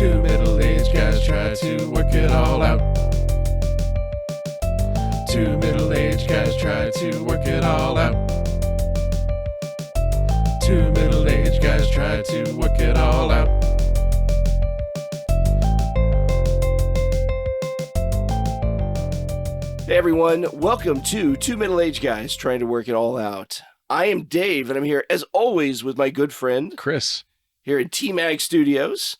Two middle-aged guys try to work it all out. Two middle-aged guys try to work it all out. Two middle-aged guys try to work it all out. Hey everyone, welcome to Two Middle-Aged Guys Trying to Work It All Out. I am Dave, and I'm here, as always, with my good friend, Chris. Here at TMAG Studios.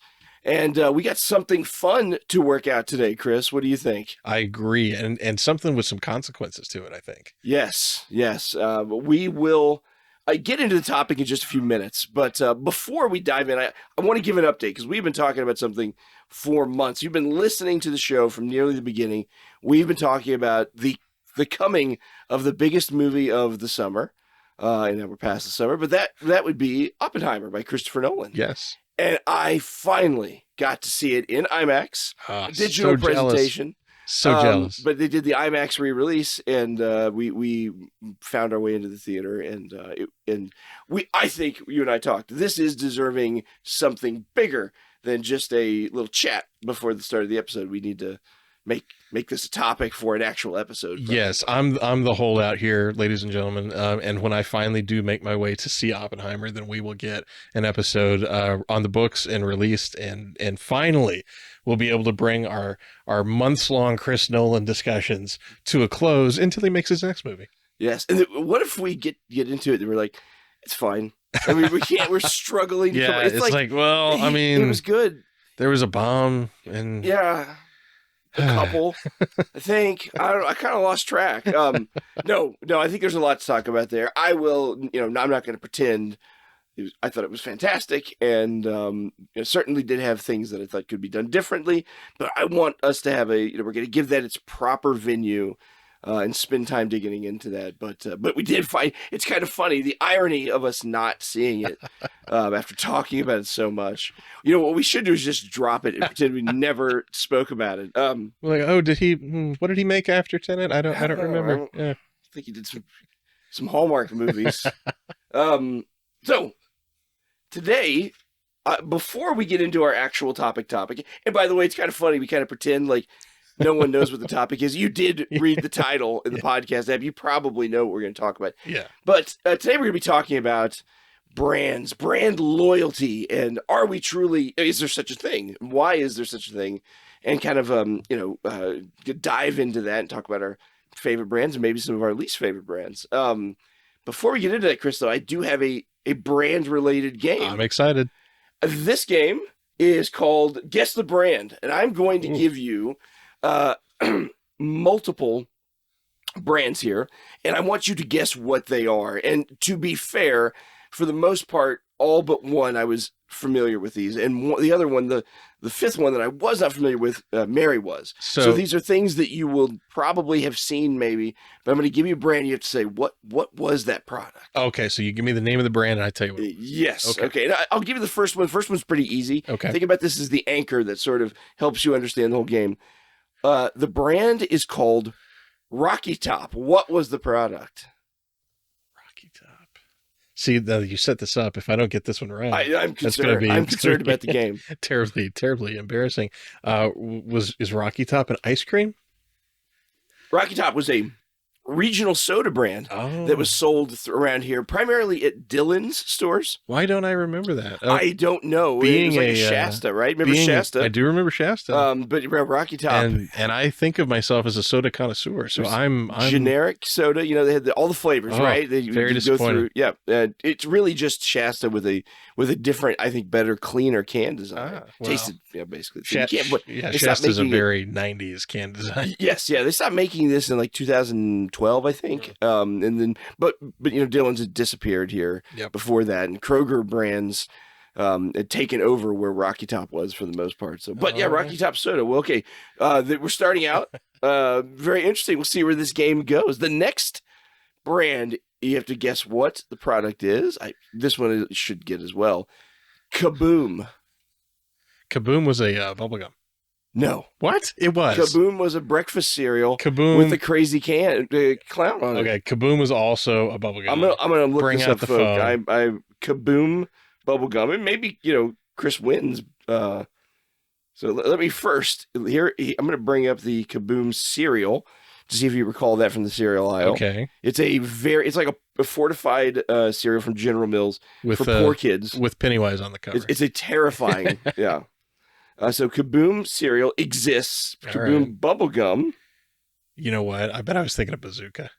And we got something fun to work out today, Chris. What do you think? I agree, and something with some consequences to it, I think. Yes. We will get into the topic in just a few minutes. But before we dive in, I want to give an update, because we've been talking about something for months. You've been listening to the show from nearly the beginning. We've been talking about the coming of the biggest movie of the summer. And now we're past the summer, but that would be Oppenheimer by Christopher Nolan. Yes. And I finally got to see it in IMAX, digital so presentation. So jealous. But they did the IMAX re-release, and we found our way into the theater, I think you and I talked. This is deserving something bigger than just a little chat before the start of the episode. We need to make this a topic for an actual episode. Yes, I'm the holdout here, ladies and gentlemen. And when I finally do make my way to see Oppenheimer, then we will get an episode on the books and released, and finally we'll be able to bring our months-long Chris Nolan discussions to a close until he makes his next movie. Yes, and what if we get into it and we're like, it's fine. I mean, we can't. We're struggling. Yeah, it's like, well, I mean, it was good. There was a bomb, and yeah. A couple, I think. I don't know. I kind of lost track. No, I think there's a lot to talk about there. I will, I'm not going to pretend. I thought it was fantastic, and it certainly did have things that I thought could be done differently. But I want us to have we're going to give that its proper venue and spend time digging into that. But we did find, it's kind of funny, the irony of us not seeing it after talking about it so much. What we should do is just drop it and pretend we never spoke about it. We're like, oh, what did he make after Tenet? I don't remember. I think he did some Hallmark movies. So today, before we get into our actual topic, and by the way, it's kind of funny, we kind of pretend like no one knows what the topic is. You did read the title in the podcast app. You probably know what we're going to talk about. Yeah. But today we're going to be talking about brands, brand loyalty, and is there such a thing? Why is there such a thing? And kind of, dive into that and talk about our favorite brands and maybe some of our least favorite brands. Before we get into that, Chris, though, I do have a brand-related game. I'm excited. This game is called Guess the Brand, and I'm going to give you multiple brands here, and I want you to guess what they are. And to be fair, for the most part, all but one I was familiar with these, and the other one, the fifth one that I was not familiar with, Mary was. So these are things that you will probably have seen maybe, but I'm going to give you a brand. You have to say what was that product. Okay, so you give me the name of the brand, and I tell you what. Yes. Okay. And I'll give you the first one. First one's pretty easy. Okay. Think about this as the anchor that sort of helps you understand the whole game. The brand is called Rocky Top. What was the product? Rocky Top. See, you set this up. If I don't get this one right, I'm concerned. I'm concerned about the game. Terribly, terribly embarrassing. Is Rocky Top an ice cream? Rocky Top was a regional soda brand that was sold around here, primarily at Dillon's stores. Why don't I remember that? I don't know. It was like a Shasta, right? Remember Shasta? I do remember Shasta. But Rocky Top. And I think of myself as a soda connoisseur, so I'm generic soda. They had all the flavors, right? Very disappointing. It's really just Shasta with a different, I think, better, cleaner can design. Tasted, basically. Shasta's a very 90s can design. Yes, they stopped making this in like 2012, I think. And then, but Dillon's had disappeared here before that, and Kroger brands had taken over where Rocky Top was for the most part. So, but Rocky Top soda. Well, okay, we're starting out. Very interesting. We'll see where this game goes. The next brand, you have to guess what the product is. This one should get as well. Kaboom. Kaboom was a bubblegum. No. What? It was. Kaboom was a breakfast cereal. Kaboom with a crazy clown on it. Okay, Kaboom was also a bubblegum. I'm gonna look this up, folks. Kaboom bubblegum, and maybe Chris wins So let me first here. I'm going to bring up the Kaboom cereal to see if you recall that from the cereal aisle. Okay. It's it's like a fortified cereal from General Mills With for poor kids. with Pennywise on the cover. It's a terrifying, yeah. So Kaboom cereal exists. All Kaboom right. bubble gum. You know what? I bet I was thinking of Bazooka.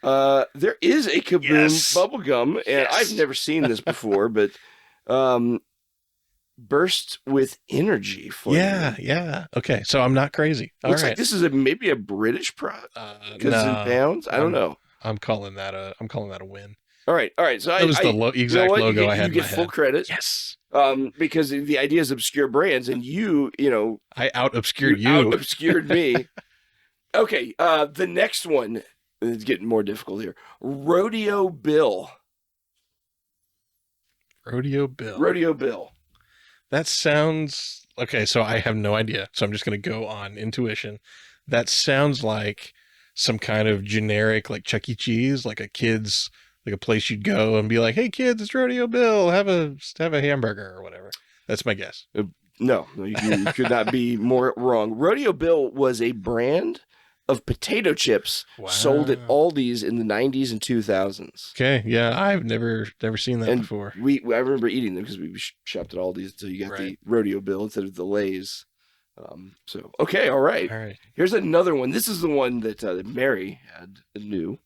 There is a Kaboom Yes. bubble gum, and Yes. I've never seen this before, but burst with energy flavor. Yeah. Okay, so I'm not crazy. All Looks right. like this is maybe a British product because No, in pounds. I don't know. I'm calling that a win. All right. So That was the you exact know what? logo you get, I had you in get my full head. credit. Yes. Because the idea is obscure brands, and you know, I out obscured you. out obscured me. Okay. The next one is getting more difficult here. Rodeo Bill. Rodeo Bill. Rodeo Bill. That sounds okay. So I have no idea. So I'm just going to go on intuition. That sounds like some kind of generic, like Chuck E. Cheese, like like a place you'd go and be like, "Hey kids, it's Rodeo Bill. Have a hamburger or whatever." That's my guess. No, you could not be more wrong. Rodeo Bill was a brand of potato chips sold at Wow. Aldi's in the 90s and 2000s. Okay, yeah, I've never seen that And before. I remember eating them because we shopped at Aldi's, so you got the Right. Rodeo Bill instead of the Lay's. Okay, all right. All right. Here's another one. This is the one that Mary had knew.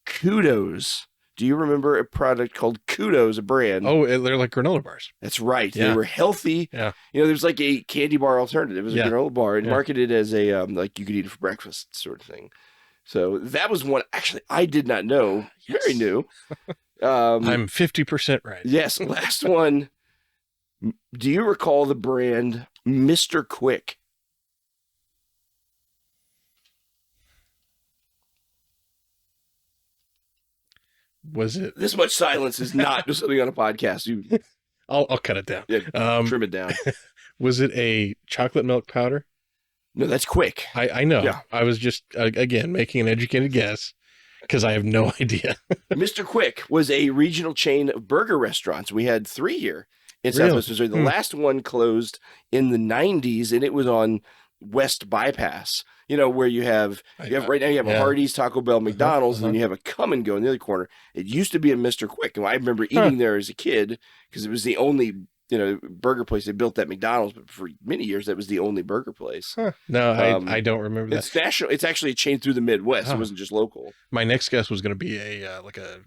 Kudos. Do you remember a product called Kudos, a brand? Oh, they're like granola bars. That's right. Yeah. They were healthy. Yeah. You know, there's like a candy bar alternative. It was a Yeah. granola bar and Yeah. marketed as a like you could eat it for breakfast sort of thing. So that was one actually I did not know. Yes. Mary knew. I'm 50% right. Yes. Last one. Do you recall the brand Mr. Quick? Was it? This much silence is not just something on a podcast. You I'll cut it down. trim it down. Was it a chocolate milk powder? No, that's Quick. I know. Yeah. I was just again making an educated guess because I have no idea. Mr. Quick was a regional chain of burger restaurants. We had 3 here in Really? Southwest Missouri. The last one closed in the 90s, and it was on West Bypass. You know, where you have right now you have a Yeah. Hardee's, Taco Bell, McDonald's, and then uh-huh. you have a Come and Go in the other corner. It used to be a Mr. Quick, and I remember eating there as a kid because it was the only burger place. They built that McDonald's, but for many years that was the only burger place. Huh. No, I don't remember that. It's national. It's actually a chain through the Midwest. It Huh. wasn't just local. My next guess was going to be a like a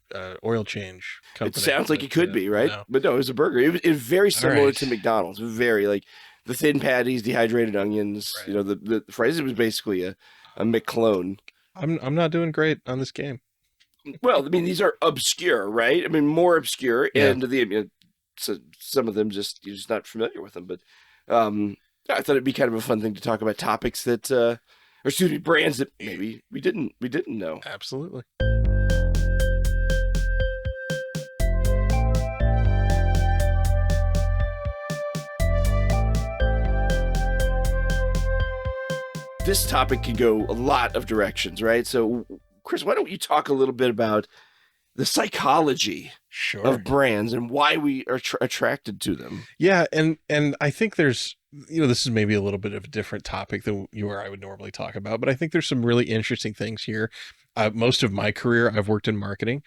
oil change company. It sounds like but, it could be, right? no. But no, it was a burger. It was very similar right. to McDonald's. Very like the thin patties, dehydrated onions. Right. You know, the fries. It was basically a McClone. I'm not doing great on this game. Well, I mean, these are obscure, right? I mean, more obscure, Yeah. and so some of them you're just not familiar with them. But I thought it'd be kind of a fun thing to talk about topics that, or excuse me, brands that maybe we didn't know. Absolutely. This topic can go a lot of directions, right? So, Chris, why don't you talk a little bit about the psychology Sure. of brands and why we are attracted to them? Yeah, and I think there's this is maybe a little bit of a different topic than you or I would normally talk about, but I think there's some really interesting things here. Most of my career, I've worked in marketing,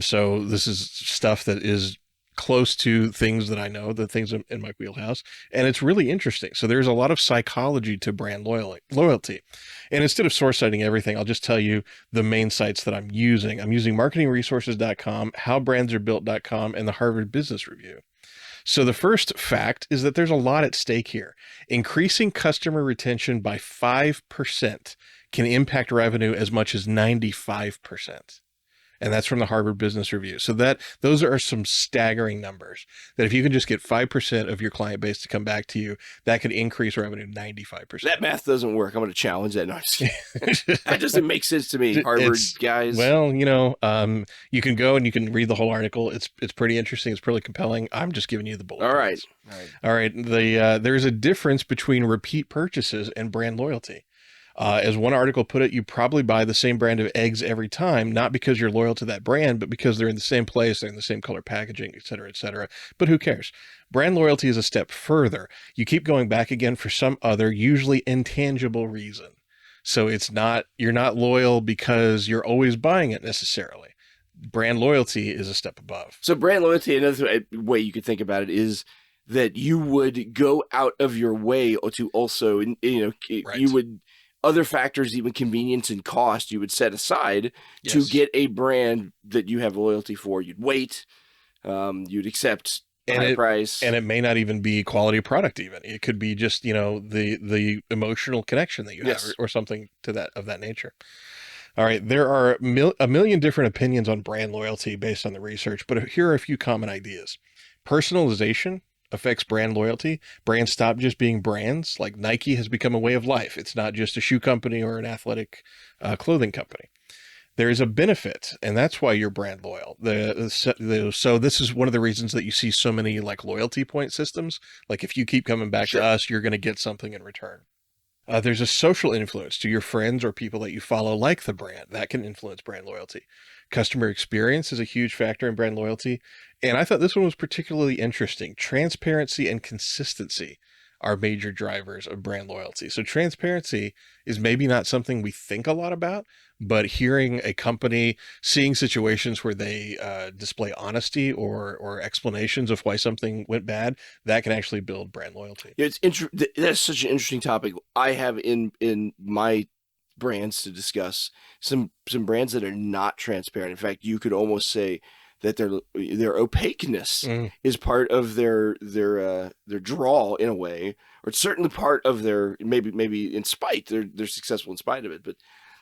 so this is stuff that is close to things that I know, the things in my wheelhouse, and it's really interesting. So there's a lot of psychology to brand loyalty. And instead of source citing everything, I'll just tell you the main sites that I'm using. I'm using marketingresources.com, howbrandsarebuilt.com, and the Harvard Business Review. So the first fact is that there's a lot at stake here. Increasing customer retention by 5% can impact revenue as much as 95%. And that's from the Harvard Business Review. So those are some staggering numbers that if you can just get 5% of your client base to come back to you, that could increase revenue 95%. That math doesn't work. I'm going to challenge that. No, I'm just kidding. That doesn't make sense to me, Harvard guys. Well, you can go and you can read the whole article. It's pretty interesting. It's pretty compelling. I'm just giving you the bullet All right. points. All right. There's a difference between repeat purchases and brand loyalty. As one article put it, you probably buy the same brand of eggs every time, not because you're loyal to that brand, but because they're in the same place, they're in the same color packaging, et cetera, et cetera. But who cares? Brand loyalty is a step further. You keep going back again for some other, usually intangible reason. So you're not loyal because you're always buying it necessarily. Brand loyalty is a step above. So brand loyalty, another way you could think about it is that you would go out of your way to also, Right. you would, other factors, even convenience and cost, you would set aside to Yes. get a brand that you have loyalty for. You'd wait, you'd accept a And high it price. and it may not even be quality product even. It could be just, the emotional connection that you have, Yes. or something to that of that nature. All right, there are a million different opinions on brand loyalty based on the research, but here are a few common ideas. Personalization affects brand loyalty. Brands stop just being brands. Like Nike has become a way of life. It's not just a shoe company or an athletic clothing company. There is a benefit, and that's why you're brand loyal. So this is one of the reasons that you see so many like loyalty point systems. Like if you keep coming back to Sure. us, you're going to get something in return. There's a social influence to your friends or people that you follow, like the brand, that can influence brand loyalty. Customer experience is a huge factor in brand loyalty. And I thought this one was particularly interesting. Transparency and consistency are major drivers of brand loyalty. So, transparency is maybe not something we think a lot about, but hearing a company, seeing situations where they display honesty or explanations of why something went bad, that can actually build brand loyalty. Yeah, that's such an interesting topic. I have in my brands to discuss some brands that are not transparent. In fact, you could almost say that their opaqueness Mm, is part of their draw in a way, or it's certainly part of their, maybe in spite they're successful in spite of it. But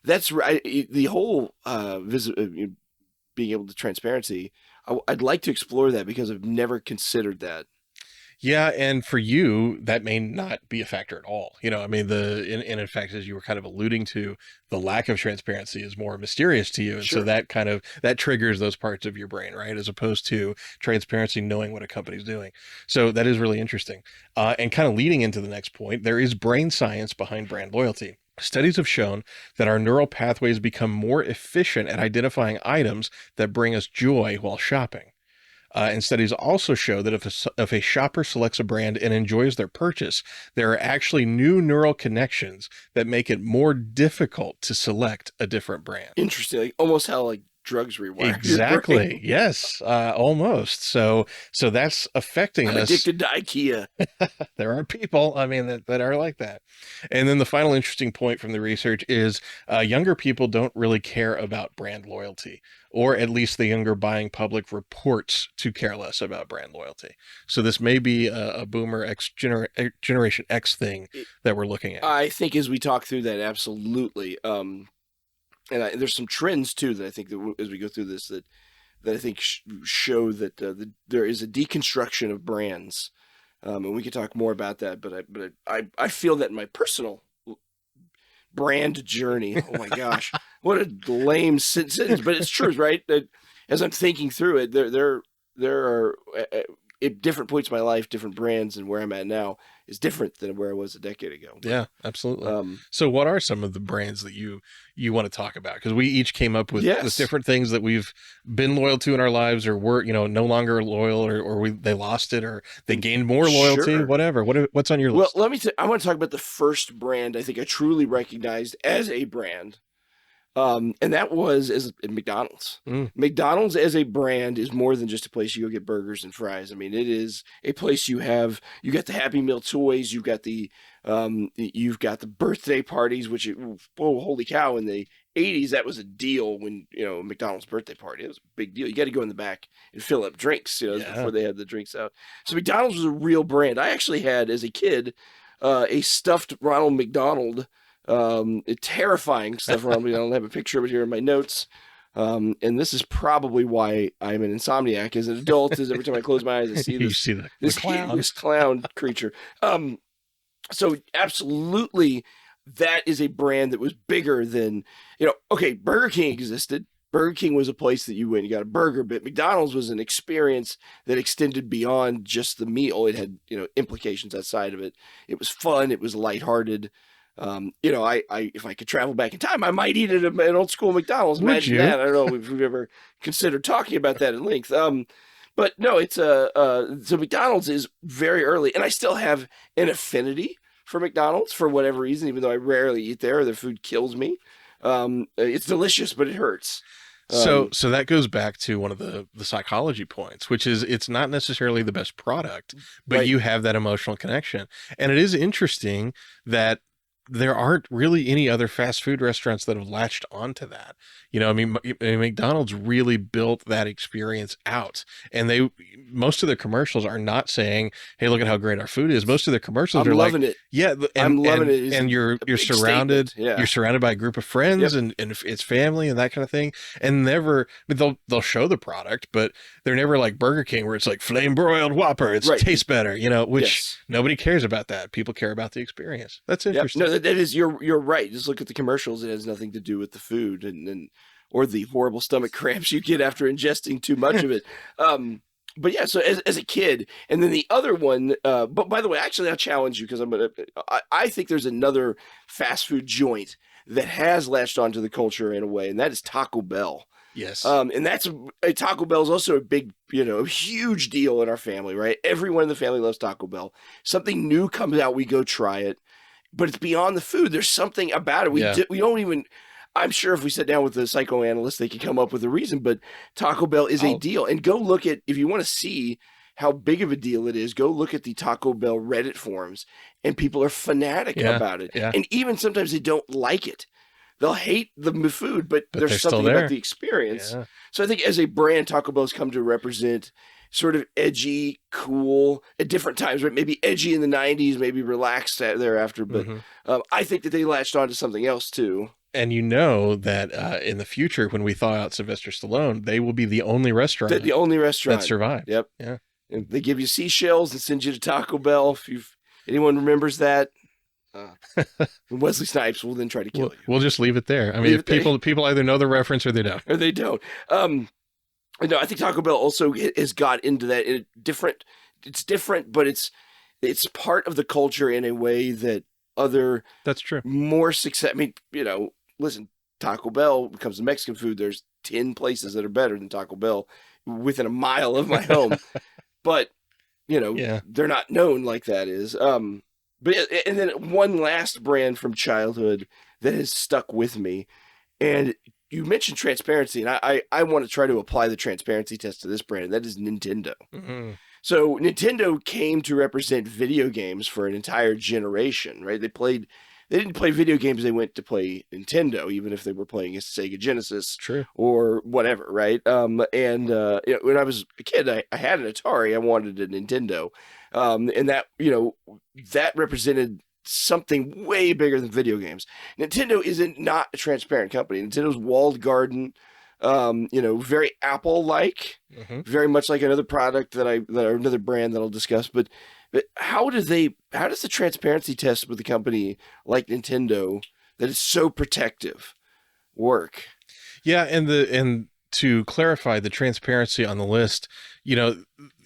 that's right. The whole being able to transparency. I'd like to explore that because I've never considered that. Yeah, and for you, that may not be a factor at all. I mean, and in fact, as you were kind of alluding to, the lack of transparency is more mysterious to you, and so Sure. that triggers those parts of your brain, right? As opposed to transparency, knowing what a company's doing. So that is really interesting. And kind of leading into the next point, there is brain science behind brand loyalty. Studies have shown that our neural pathways become more efficient at identifying items that bring us joy while shopping. And studies also show that if a shopper selects a brand and enjoys their purchase, there are actually new neural connections that make it more difficult to select a different brand. Interesting. Like almost how like drugs rewire your Exactly. brain. Yes, almost. So that's affecting I'm us. addicted to IKEA. There are people, I mean, that are like that. And then the final interesting point from the research is younger people don't really care about brand loyalty, or at least the younger buying public reports to care less about brand loyalty. So this may be a boomer Generation X thing that we're looking at. I think as we talk through that, absolutely. There's some trends too that I think that as we go through this that I think show that there is a deconstruction of brands, and we could talk more about that. But I feel that in my personal brand journey. Oh my gosh, what a lame sentence, but it's true, right? That as I'm thinking through it, there are at different points in my life, different brands, and where I'm at now is different than where I was a decade ago. Yeah, absolutely. Um, So what are some of the brands that you want to talk about? Because we each came up with yes, different things that we've been loyal to in our lives, or were, no longer loyal, or they lost it, or they gained more loyalty, sure. whatever. What's on your Well, list? I want to talk about the first brand I think I truly recognized as a brand. And that was as McDonald's. Mm, McDonald's as a brand is more than just a place you go get burgers and fries. I mean, it is a place you got the Happy Meal toys, you've got the birthday parties, oh holy cow! In the '80s, that was a deal when McDonald's birthday party. It was a big deal. You got to go in the back and fill up drinks. yeah. Before they had the drinks out. So McDonald's was a real brand. I actually had as a kid a stuffed Ronald McDonald, a terrifying stuff around me. I don't have a picture of it here in my notes. And this is probably why I'm an insomniac as an adult, is every time I close my eyes, I see You this, see the this clown. hideous clown creature. So absolutely that is a brand that was bigger than, okay, Burger King existed. Burger King was a place that you went, you got a burger, but McDonald's was an experience that extended beyond just the meal. It had, implications outside of it. It was fun. It was lighthearted. If I could travel back in time, I might eat at an old school McDonald's. Would Imagine you? that. I don't know if we've ever considered talking about that at length. But no, it's so McDonald's is very early, and I still have an affinity for McDonald's for whatever reason, even though I rarely eat there. Their food kills me. It's delicious, but it hurts. So so that goes back to one of the psychology points, which is it's not necessarily the best product, but Right. you have that emotional connection. And it is interesting that there aren't really any other fast food restaurants that have latched onto that. I mean, McDonald's really built that experience out, and they most of their commercials are not saying, "Hey, look at how great our food is." Most of their commercials I'm are like, loving it. "Yeah," I'm and loving and it. Is and a big statement. you're Yeah. surrounded by a group of friends, Yep. and it's family and that kind of thing. And never, I mean, they'll show the product, but they're never like Burger King where it's like flame broiled Whopper. It Right. tastes better, which Yes. nobody cares about that. People care about the experience. That's Yep. No, interesting. that is you're right. Just look at the commercials. It has nothing to do with the food and or the horrible stomach cramps you get after ingesting too much of it. But yeah, so as a kid, and then the other one. But by the way, actually, I'll challenge you because I think there's another fast food joint that has latched onto the culture in a way, and that is Taco Bell. Yes. And that's Taco Bell is also a big, a huge deal in our family, right? Everyone in the family loves Taco Bell. Something new comes out, we go try it, but it's beyond the food. There's something about it. Yeah. We don't even. I'm sure if we sat down with the psychoanalyst, they could come up with a reason. But Taco Bell is a Oh, deal, and go look at if you want to see how big of a deal it is. Go look at the Taco Bell Reddit forums, and people are fanatic yeah. about it, Yeah. and even sometimes they don't like it. They'll hate the food, but But there's they're still something about there. the experience. Yeah. So I think as a brand, Taco Bell's come to represent sort of edgy, cool at different times, right? Maybe edgy in the 90s, maybe relaxed thereafter. But hmm I think that they latched on to something else too. And you know that in the future, when we thaw out Sylvester Stallone, they will be the only That restaurant the only that restaurant. survives. Yep. Yeah. And they give you seashells and send you to Taco Bell. If anyone remembers that, uh, Wesley Snipes will then try to kill We'll, you. we'll just leave it there. I mean, Leave if it there. people either know the reference or they don't. Or they don't. No, I think Taco Bell also has got into that different. It's different, but it's part of the culture in a way that other That's true. more success. I mean, listen, Taco Bell becomes a Mexican food. There's 10 places that are better than Taco Bell within a mile of my home, but Yeah. they're not known like that is. But and then one last brand from childhood that has stuck with me, and you mentioned transparency, and I want to try to apply the transparency test to this brand, and that is Nintendo. hmm So Nintendo came to represent video games for an entire generation, right? They didn't play video games, they went to play Nintendo, even if they were playing a Sega Genesis True. or whatever, right? When I was a kid, I had an Atari, I wanted a Nintendo. And that represented something way bigger than video games. Nintendo isn't not a transparent company. Nintendo's walled garden, very Apple-like, hmm very much like another product that another brand that I'll discuss. But how does the transparency test with a company like Nintendo that is so protective work? Yeah, and to clarify the transparency on the list, you know,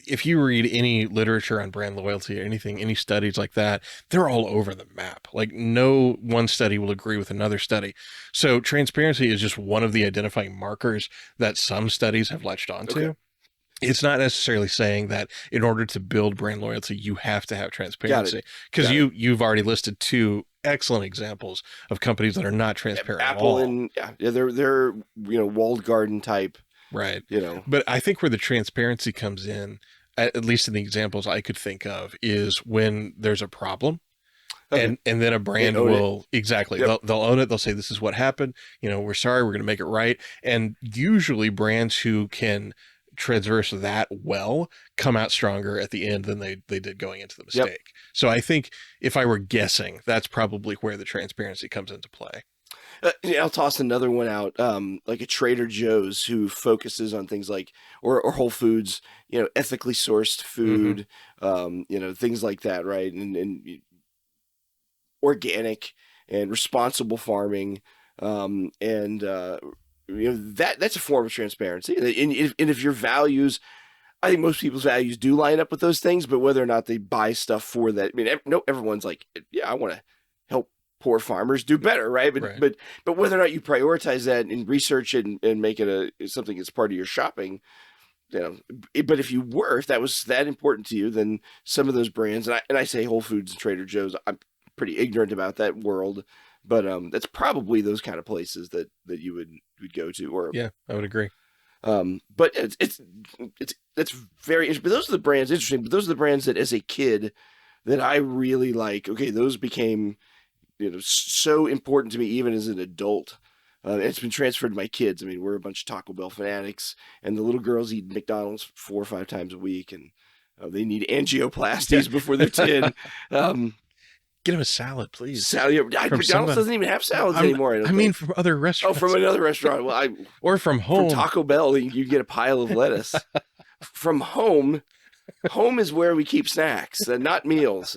if you read any literature on brand loyalty or anything, any studies like that, they're all over the map. Like no one study will agree with another study. So transparency is just one of the identifying markers that some studies have latched onto. Okay. It's not necessarily saying that in order to build brand loyalty, you have to have transparency. Because Got it. you've already listed two excellent examples of companies that are not transparent at Apple all. and they're walled garden type. Right. You know, But I think where the transparency comes in, at least in the examples I could think of, is when there's a problem. okay. And then a brand own it. will exactly Yep. they'll own it. They'll say this is what happened. We're sorry. We're going to make it right. And usually brands who can transverse that well come out stronger at the end than they did going into the Yep. mistake. So I think if I were guessing, that's probably where the transparency comes into play. I'll toss another one out, like a Trader Joe's who focuses on things like, or Whole Foods, ethically sourced hmm food, things like that, right? And organic and responsible farming, and that's a form of transparency. And if your values, I think most people's values do line up with those things, but whether or not they buy stuff for that, I mean, no, everyone's like, yeah, I want to help poor farmers do better, right? Right. But whether or not you prioritize that and research it and make it something that's part of your shopping, you know. But if that was that important to you, then some of those brands, and I say Whole Foods and Trader Joe's, I'm pretty ignorant about that world, but that's probably those kind of places that you would go to, or Yeah, I would agree. but it's that's very interesting. But those are the brands interesting. But those are the brands that as a kid that I really like. Okay, those became so important to me even as an adult. It's been transferred to my kids. I mean, we're a bunch of Taco Bell fanatics, and the little girls eat McDonald's 4 or 5 times a week, and they need Yeah. angioplasties before they're 10. Um, Get him a salad, please. From McDonald's somebody. doesn't even have salads I'm, anymore, I don't I mean, think. from other Oh, from restaurants another restaurant. Well, or from from home. Taco Bell, you get a pile of lettuce. From home is where we keep snacks, not meals.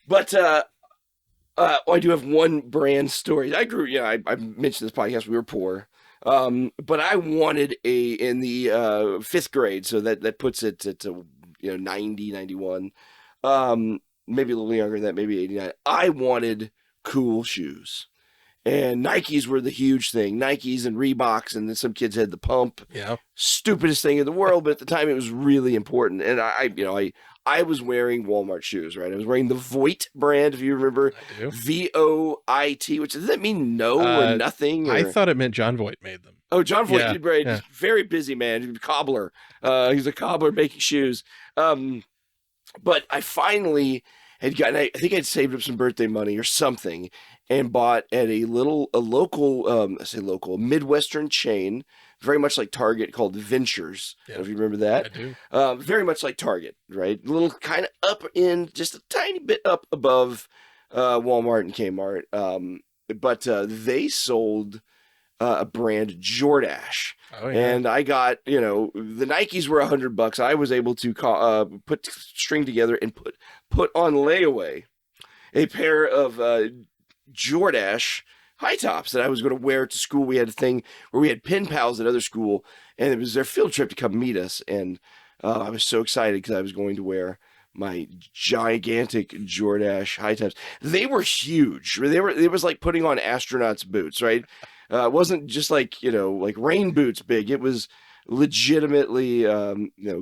But I do have one brand story. I grew, I mentioned this podcast. We were poor, but I wanted in the fifth grade, so that puts it to 90, 91, maybe a little younger than that, maybe 89. I wanted cool shoes. And Nikes were the huge thing. Nikes and Reeboks, and then some kids had the pump. Yeah, Stupidest thing in the world, but at the time it was really important. And I was wearing Walmart shoes, right? I was wearing the Voit brand, if you remember, I do. Voit, which does that mean no or nothing? I Or thought it meant John Voight made them. oh, John Voight Yeah, did great. yeah. Very busy man, cobbler. He's a cobbler making shoes. But I finally had gotten, I think I'd saved up some birthday money or something and bought at a local, a Midwestern chain, very much like Target, called Ventures. I don't know if you remember I that. do. Very much like Target, right? A little kind of up in, just a tiny bit up above Walmart and Kmart. But they sold a brand Jordache. Oh yeah. And I got, the Nikes were $100. I was able to put string together and put on layaway a pair of Jordache high tops that I was going to wear to school. We had a thing where we had pen pals at other school, and it was their field trip to come meet us. And I was so excited because I was going to wear my gigantic Jordache high tops. They were huge. It was like putting on astronauts boots, right? It wasn't just like, like rain boots big. It was legitimately,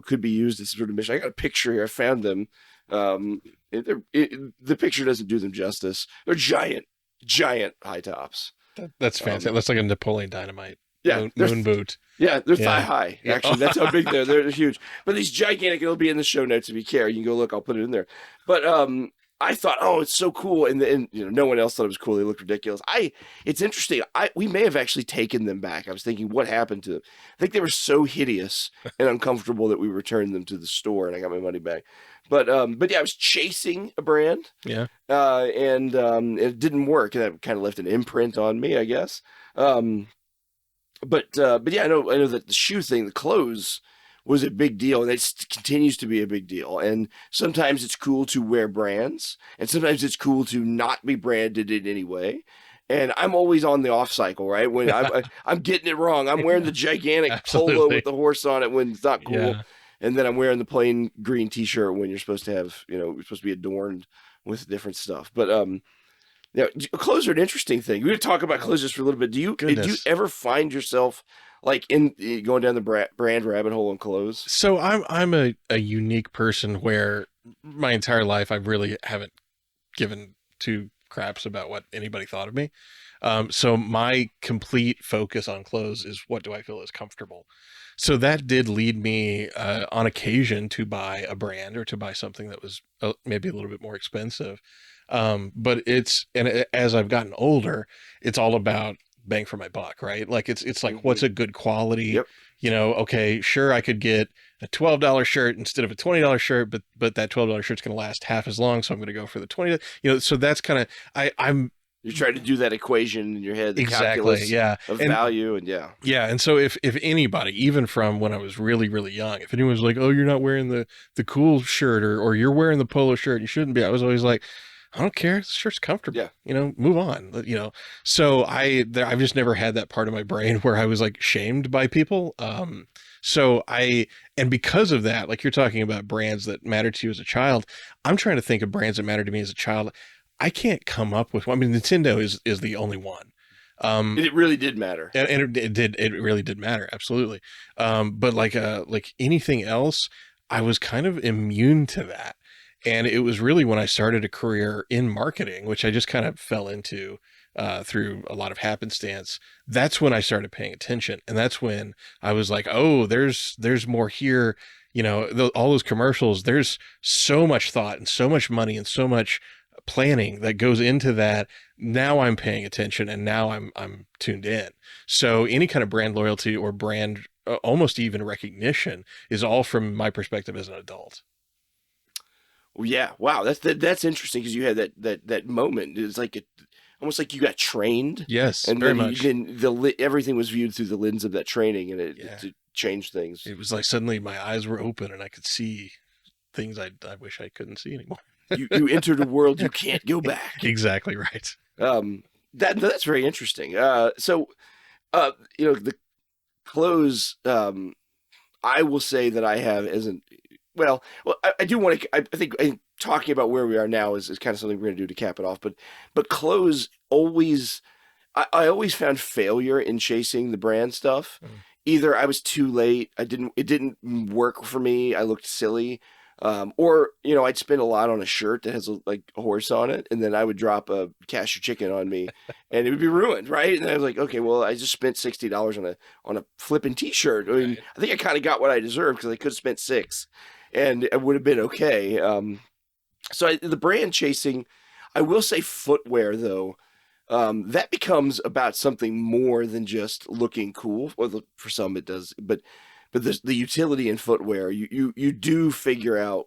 could be used as sort of mission. I got a picture here. I found them. The picture doesn't do them justice. They're giant high tops. That's fantastic. That's like a Napoleon Dynamite Yeah, moon boot. Yeah, they're Yeah. thigh high. Yeah. Actually, that's how big they're. They're huge. But these gigantic. It'll be in the show notes if you care. You can go look. I'll put it in there. But I thought, oh, it's so cool, and no one else thought it was cool. They looked ridiculous. It's interesting. We may have actually taken them back. I was thinking, what happened to them? I think they were so hideous and uncomfortable that we returned them to the store, and I got my money back. But yeah, I was chasing a brand, Yeah. and it didn't work. And that kind of left an imprint on me, I guess. But yeah, I know that the shoe thing, the clothes, was a big deal, and it continues to be a big deal. And sometimes it's cool to wear brands, and sometimes it's cool to not be branded in any way. And I'm always on the off cycle, right? When I'm getting it wrong, I'm wearing the gigantic polo Absolutely. with the horse on it when it's not cool, Yeah. and then I'm wearing the plain green T-shirt when you're supposed to have, you're supposed to be adorned with different stuff. But clothes are an interesting thing. We're going to talk about clothes just for a little bit. Do you Goodness. ever find yourself like in going down the brand rabbit hole on clothes? So I'm a unique person where my entire life I really haven't given two craps about what anybody thought of me. So my complete focus on clothes is what do I feel is comfortable. So that did lead me on occasion to buy a brand or to buy something that was maybe a little bit more expensive. But as I've gotten older, it's all about bang for my buck, right? Like it's like what's a good quality. Yep. Okay, sure, I could get a $12 shirt instead of a $20 shirt, but that $12 shirt's going to last half as long, so I'm going to go for the 20. So that's kind of I'm You're trying to do that equation in your head, the exactly, calculus yeah, of and value, and yeah. yeah, and so if anybody, even from when I was really really young, if anyone's like, oh, you're not wearing the cool shirt or you're wearing the polo shirt, you shouldn't be. I was always like, I don't care. This shirt's comfortable. Yeah. Move on. So I've just never had that part of my brain where I was like shamed by people. And because of that, like you're talking about brands that matter to you as a child, I'm trying to think of brands that matter to me as a child. I can't come up with one. I mean, Nintendo is the only one. Um, It really did matter. and it really did matter, absolutely. But like anything else, I was kind of immune to that. And it was really when I started a career in marketing, which I just kind of fell into through a lot of happenstance. That's when I started paying attention, and that's when I was like, oh, there's more here. You know, all those commercials. There's so much thought and so much money and so much planning that goes into that. Now I'm paying attention, and now I'm tuned in. So any kind of brand loyalty or brand almost even recognition is all from my perspective as an adult. Well, yeah, wow, that's interesting because you had that moment. It's like almost like you got trained, Yes, and very then much. everything was viewed through the lens of that training, and Yeah. it changed things. It was like suddenly my eyes were open and I could see things I wish I couldn't see anymore. You entered a world you can't go back. Exactly right. Um, that's very interesting. The clothes. I will say that I have isn't well. I do want to. I think talking about where we are now is kind of something we're going to do to cap it off. But clothes always. I always found failure in chasing the brand stuff. Mm. Either I was too late. It didn't work for me. I looked silly. Or I'd spend a lot on a shirt that has like a horse on it, and then I would drop a cashew chicken on me, and it would be ruined, right? And I was like, okay, well, I just spent $60 on a flipping T-shirt. I mean, Right. I think I kind of got what I deserved because I could have spent six, and it would have been okay. The brand chasing, I will say, footwear though, that becomes about something more than just looking cool. Well, for some it does, but the utility in footwear, you do figure out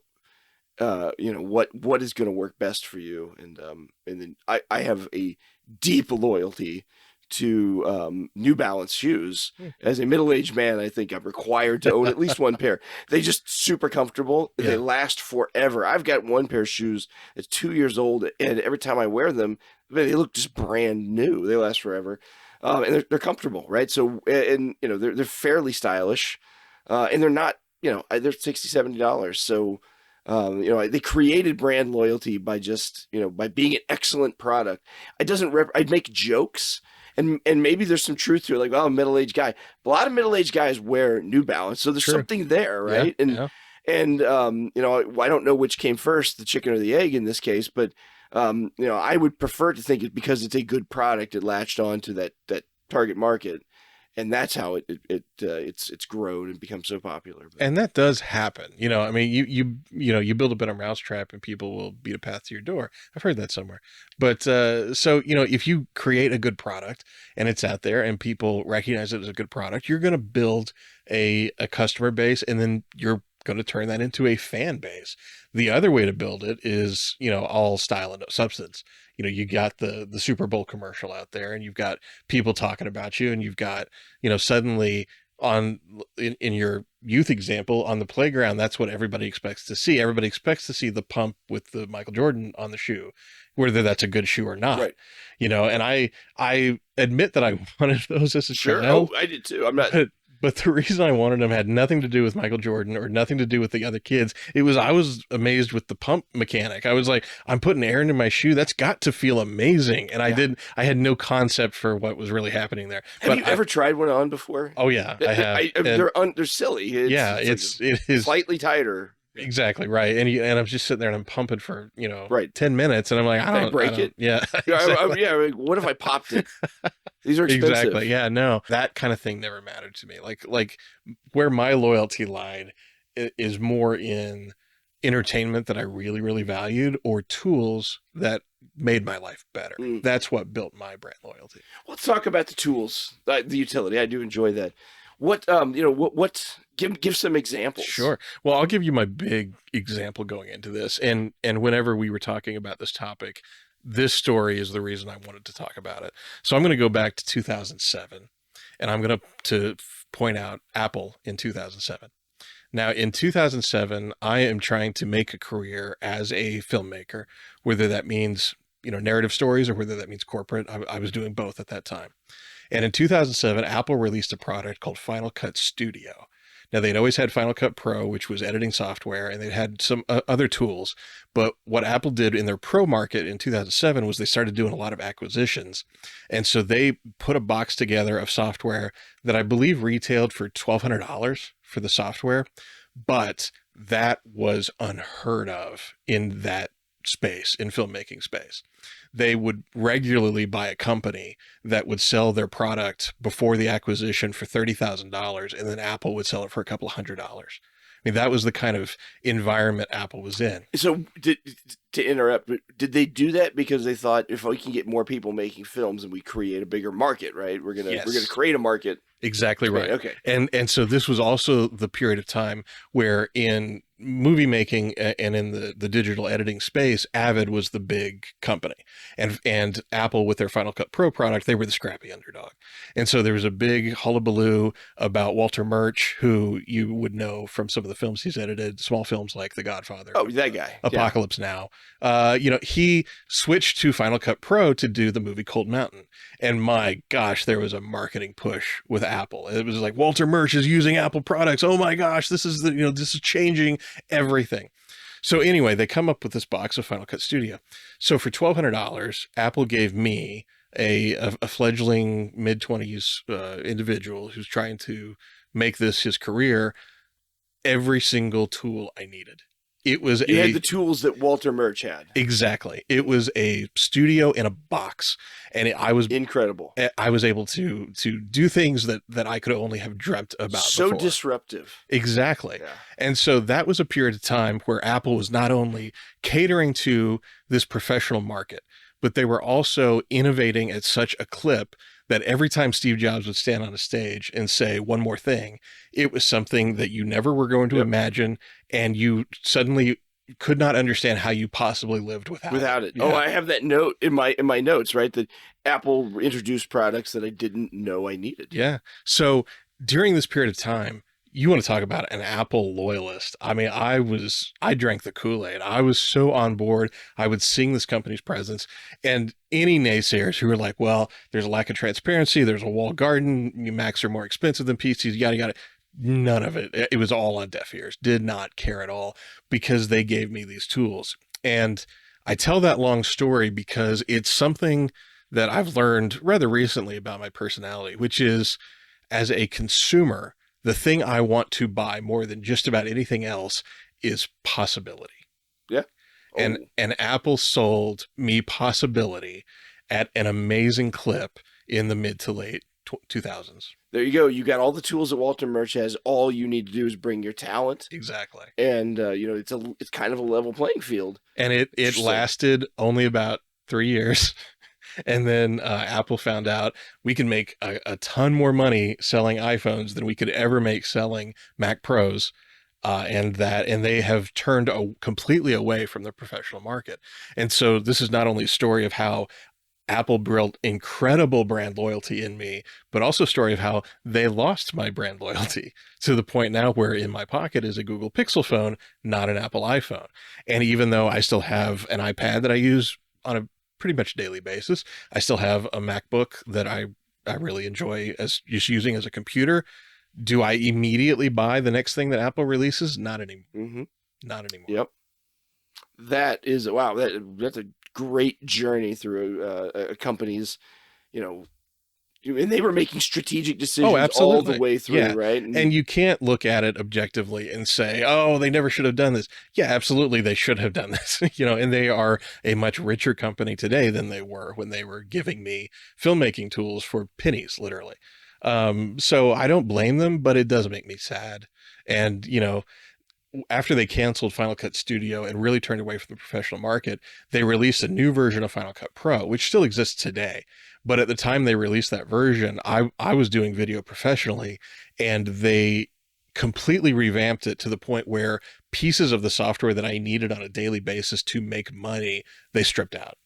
what is going to work best for you, and then I have a deep loyalty to New Balance shoes. Hmm. As a middle-aged man, I think I'm required to own at least one pair. They just super comfortable. They Yeah. last forever. I've got one pair of shoes that's 2 years old, and every time I wear them, man, they look just brand new. They last forever, and they're comfortable, right? So, and they're fairly stylish, and they're not, they're $60-$70. So, they created brand loyalty by just, by being an excellent product. It doesn't I'd make jokes, and maybe there's some truth to it, like, well, I'm a middle-aged guy. A lot of middle-aged guys wear New Balance, so there's True. something there, Yeah. right? And Yeah. and I don't know which came first, the chicken or the egg in this case, but I would prefer to think it because it's a good product, it latched on to that target market, and that's how it's grown and become so popular. But And that does happen. You know, I mean, you build a better mousetrap and people will beat a path to your door. I've heard that somewhere. But so, if you create a good product and it's out there and people recognize it as a good product, you're going to build a customer base, and then you're going to turn that into a fan base. The other way to build it is, all style and no substance. You got the Super Bowl commercial out there, and you've got people talking about you, and you've got, suddenly on in your youth example on the playground, that's what everybody expects to see. Everybody expects to see the pump with the Michael Jordan on the shoe, whether that's a good shoe or not. right, And I admit that I wanted those as a sure. Oh, child, I did too. I'm not. but the reason I wanted them had nothing to do with Michael Jordan or nothing to do with the other kids. I was amazed with the pump mechanic. I was like, I'm putting air into my shoe. That's got to feel amazing. And Yeah. I had no concept for what was really happening there. Have you ever tried one on before? Oh yeah, I have. And They're silly. yeah, it is slightly tighter. exactly right. And I'm just sitting there and I'm pumping for, Right. 10 minutes, and I'm like, Did I break it? yeah, Yeah, exactly. yeah. Like, what if I popped it? These are expensive. Exactly. Yeah, no. That kind of thing never mattered to me. Like where my loyalty lied is more in entertainment that I really, really valued, or tools that made my life better. Mm. That's what built my brand loyalty. Let's talk about the tools, the utility. I do enjoy that. What? Give some examples. Sure. Well, I'll give you my big example going into this. And whenever we were talking about this topic, this story is the reason I wanted to talk about it. So I'm going to go back to 2007, and I'm going to point out Apple in 2007. Now, in 2007, I am trying to make a career as a filmmaker, whether that means, narrative stories, or whether that means corporate. I was doing both at that time. And in 2007, Apple released a product called Final Cut Studio. Now, they'd always had Final Cut Pro, which was editing software, and they'd had some other tools. But what Apple did in their pro market in 2007 was they started doing a lot of acquisitions. And so they put a box together of software that I believe retailed for $1,200 for the software. But that was unheard of in that space, in filmmaking space. They would regularly buy a company that would sell their product before the acquisition for $30,000, and then Apple would sell it for a couple of $100. I mean, that was the kind of environment Apple was in. So, to interrupt, did they do that because they thought if we can get more people making films and we create a bigger market, right? We're gonna create a market. Exactly right. Okay. And so this was also the period of time where in movie making and in the digital editing space, Avid was the big company, and Apple with their Final Cut Pro product, they were the scrappy underdog. And so there was a big hullabaloo about Walter Murch, who you would know from some of the films he's edited, small films like The Godfather. Oh, that guy. Apocalypse Now. He switched to Final Cut Pro to do the movie Cold Mountain. And my gosh, there was a marketing push with Apple. It was like, Walter Murch is using Apple products. Oh my gosh, this is changing everything. So anyway, they come up with this box of Final Cut Studio. So for $1,200, Apple gave me a fledgling mid-20s individual who's trying to make this his career, every single tool I needed. It was you had the tools that Walter Murch had. Exactly. It was a studio in a box, and I was incredible. I was able to do things that I could only have dreamt about. So before. Disruptive. Exactly. Yeah. And so that was a period of time where Apple was not only catering to this professional market, but they were also innovating at such a clip that every time Steve Jobs would stand on a stage and say one more thing, it was something that you never were going to imagine, and you suddenly could not understand how you possibly lived without it. Yeah. Oh, I have that note in my notes, right? That Apple introduced products that I didn't know I needed. Yeah. So during this period of time, you want to talk about an Apple loyalist. I mean, I drank the Kool-Aid. I was so on board. I would sing this company's presence, and any naysayers who were like, well, there's a lack of transparency, there's a walled garden, Macs are more expensive than PCs, yada, yada. None of it. It was all on deaf ears. Did not care at all, because they gave me these tools. And I tell that long story because it's something that I've learned rather recently about my personality, which is, as a consumer, the thing I want to buy more than just about anything else is possibility. Yeah. Oh. And Apple sold me possibility at an amazing clip in the mid to late 2000s. There you go. You got all the tools that Walter Murch has. All you need to do is bring your talent. Exactly. And it's kind of a level playing field. And it lasted only about 3 years. And then Apple found out we can make a ton more money selling iPhones than we could ever make selling Mac Pros. And they have turned completely away from the professional market. And so this is not only a story of how Apple built incredible brand loyalty in me, but also a story of how they lost my brand loyalty to the point now where in my pocket is a Google Pixel phone, not an Apple iPhone. And even though I still have an iPad that I use on a pretty much daily basis, I still have a MacBook that I really enjoy as just using as a computer. Do I immediately buy the next thing that Apple releases? Not anymore. Mm-hmm. Not anymore. Yep. That is, wow, that's a great journey through a company's, and they were making strategic decisions all the way through, right? And you can't look at it objectively and say, oh, they never should have done this. Yeah, absolutely, they should have done this. And they are a much richer company today than they were when they were giving me filmmaking tools for pennies, literally. So I don't blame them, but it does make me sad. And, after they canceled Final Cut Studio and really turned away from the professional market, they released a new version of Final Cut Pro, which still exists today. But at the time they released that version, I was doing video professionally, and they completely revamped it to the point where pieces of the software that I needed on a daily basis to make money, they stripped out.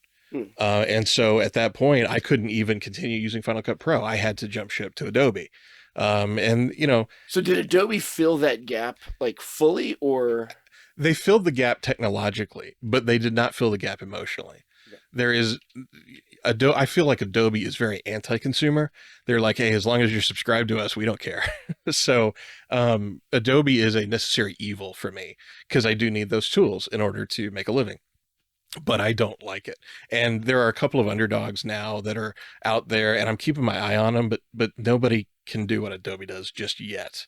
And so at that point, I couldn't even continue using Final Cut Pro. I had to jump ship to Adobe. So did Adobe fill that gap like fully, or? They filled the gap technologically, but they did not fill the gap emotionally. Yeah. Adobe, I feel like Adobe is very anti-consumer. They're like, hey, as long as you're subscribed to us, we don't care. So Adobe is a necessary evil for me because I do need those tools in order to make a living, but I don't like it. And there are a couple of underdogs now that are out there, and I'm keeping my eye on them, but nobody can do what Adobe does just yet.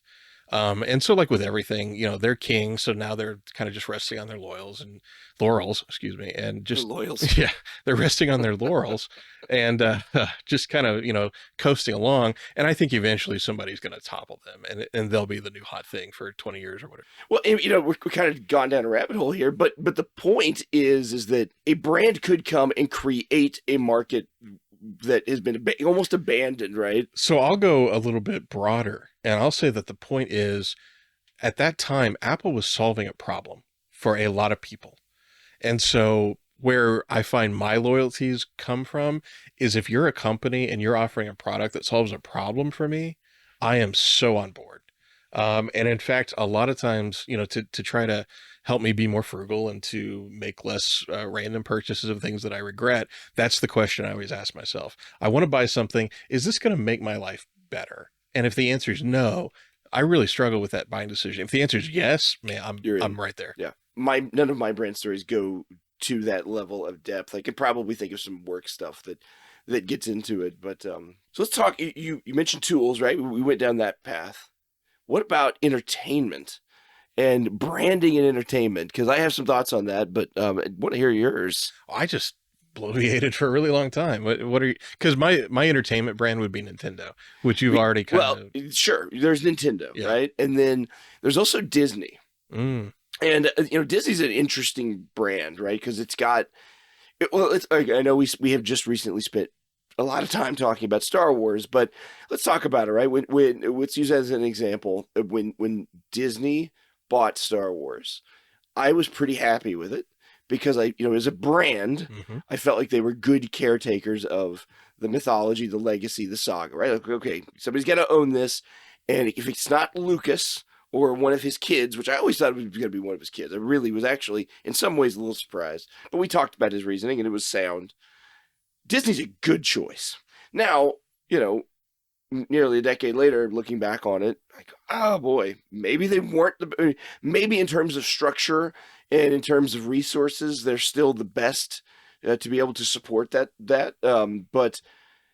And so like with everything, they're king, so now they're kind of just resting on their laurels, excuse me, and The just loyals. yeah, they're resting on their laurels and just kind of coasting along. And I think eventually somebody's going to topple them, and they'll be the new hot thing for 20 years or whatever. Well, we're kind of gone down a rabbit hole here, but the point is that a brand could come and create a market that has been almost abandoned, right? So I'll go a little bit broader, and I'll say that the point is at that time, Apple was solving a problem for a lot of people. And so where I find my loyalties come from is if you're a company and you're offering a product that solves a problem for me, I am so on board. And in fact, a lot of times, to try to help me be more frugal and to make less random purchases of things that I regret, that's the question I always ask myself. I want to buy something. Is this going to make my life better? And if the answer is no, I really struggle with that buying decision. If the answer is yes, man, You're in. I'm right there. Yeah. None of my brand stories go to that level of depth. I could probably think of some work stuff that gets into it. But so let's talk. You mentioned tools, right? We went down that path. What about entertainment and branding and entertainment? Because I have some thoughts on that, but I want to hear yours. I just bloviated for a really long time. What are you? Because my entertainment brand would be Nintendo, which you've already kind Well, of sure. There's Nintendo, yeah. right? And then there's also Disney. Mm, And Disney's an interesting brand, right? Because it's got well, I know we have just recently spent a lot of time talking about Star Wars, but let's talk about it, right? When let's use as an example when Disney bought Star Wars, I was pretty happy with it because as a brand, hmm I felt like they were good caretakers of the mythology, the legacy, the saga, right? Like, okay, somebody's got to own this, and if it's not Lucas or one of his kids, which I always thought was going to be one of his kids, I really was actually in some ways a little surprised, but we talked about his reasoning and it was sound. Disney's a good choice. Now, nearly a decade later, looking back on it, like, oh boy, maybe they weren't maybe in terms of structure and in terms of resources, they're still the best to be able to support that. But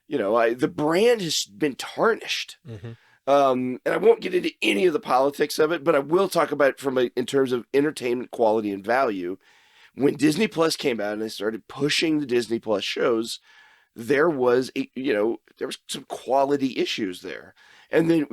the brand has been tarnished. hmm And I won't get into any of the politics of it, but I will talk about it in terms of entertainment quality and value. When Disney Plus came out and they started pushing the Disney Plus shows, there was there was some quality issues there. And then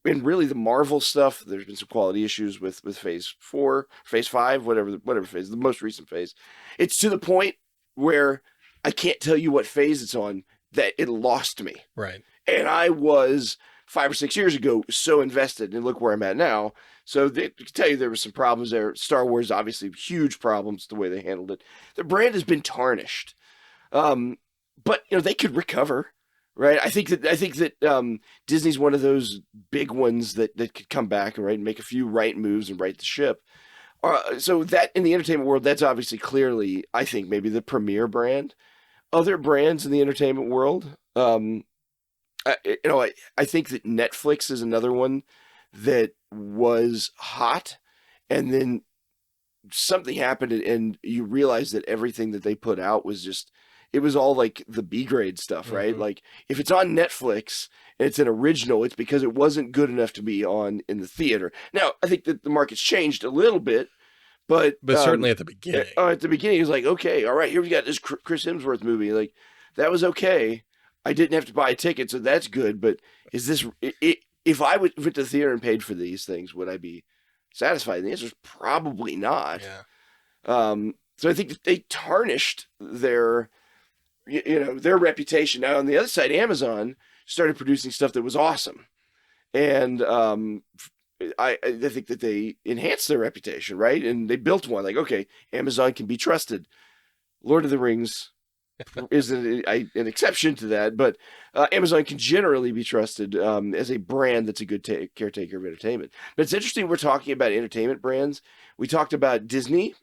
and really the Marvel stuff, there's been some quality issues with Phase 4, Phase 5, whatever phase, the most recent phase. It's to the point where I can't tell you what phase it's on that it lost me. right. And I was 5 or 6 years ago so invested, and look where I'm at now. So I can tell you there were some problems there. Star Wars, obviously, huge problems the way they handled it. The brand has been tarnished, but they could recover, right? I think that Disney's one of those big ones that could come back, right, and make a few right moves and right the ship. So that in the entertainment world, that's obviously clearly, I think, maybe the premier brand. Other brands in the entertainment world, I think that Netflix is another one that was hot, and then something happened, and you realize that everything that they put out was just it was all like the B grade stuff, right? hmm Like if it's on Netflix and it's an original, it's because it wasn't good enough to be on in the theater. Now, I think that the market's changed a little bit, but But certainly at the beginning. at the beginning, it was like, okay, all right, here we got this Chris Hemsworth movie. Like that was okay. I didn't have to buy a ticket, so that's good. But is this if I went to the theater and paid for these things, would I be satisfied? And the answer is probably not. Yeah. So I think that they tarnished their reputation. Now on the other side, Amazon started producing stuff that was awesome, and I think that they enhanced their reputation, right? And they built one like, okay, Amazon can be trusted. Lord of the Rings is an exception to that, but Amazon can generally be trusted as a brand that's a good caretaker of entertainment. But it's interesting we're talking about entertainment brands. We talked about Disney,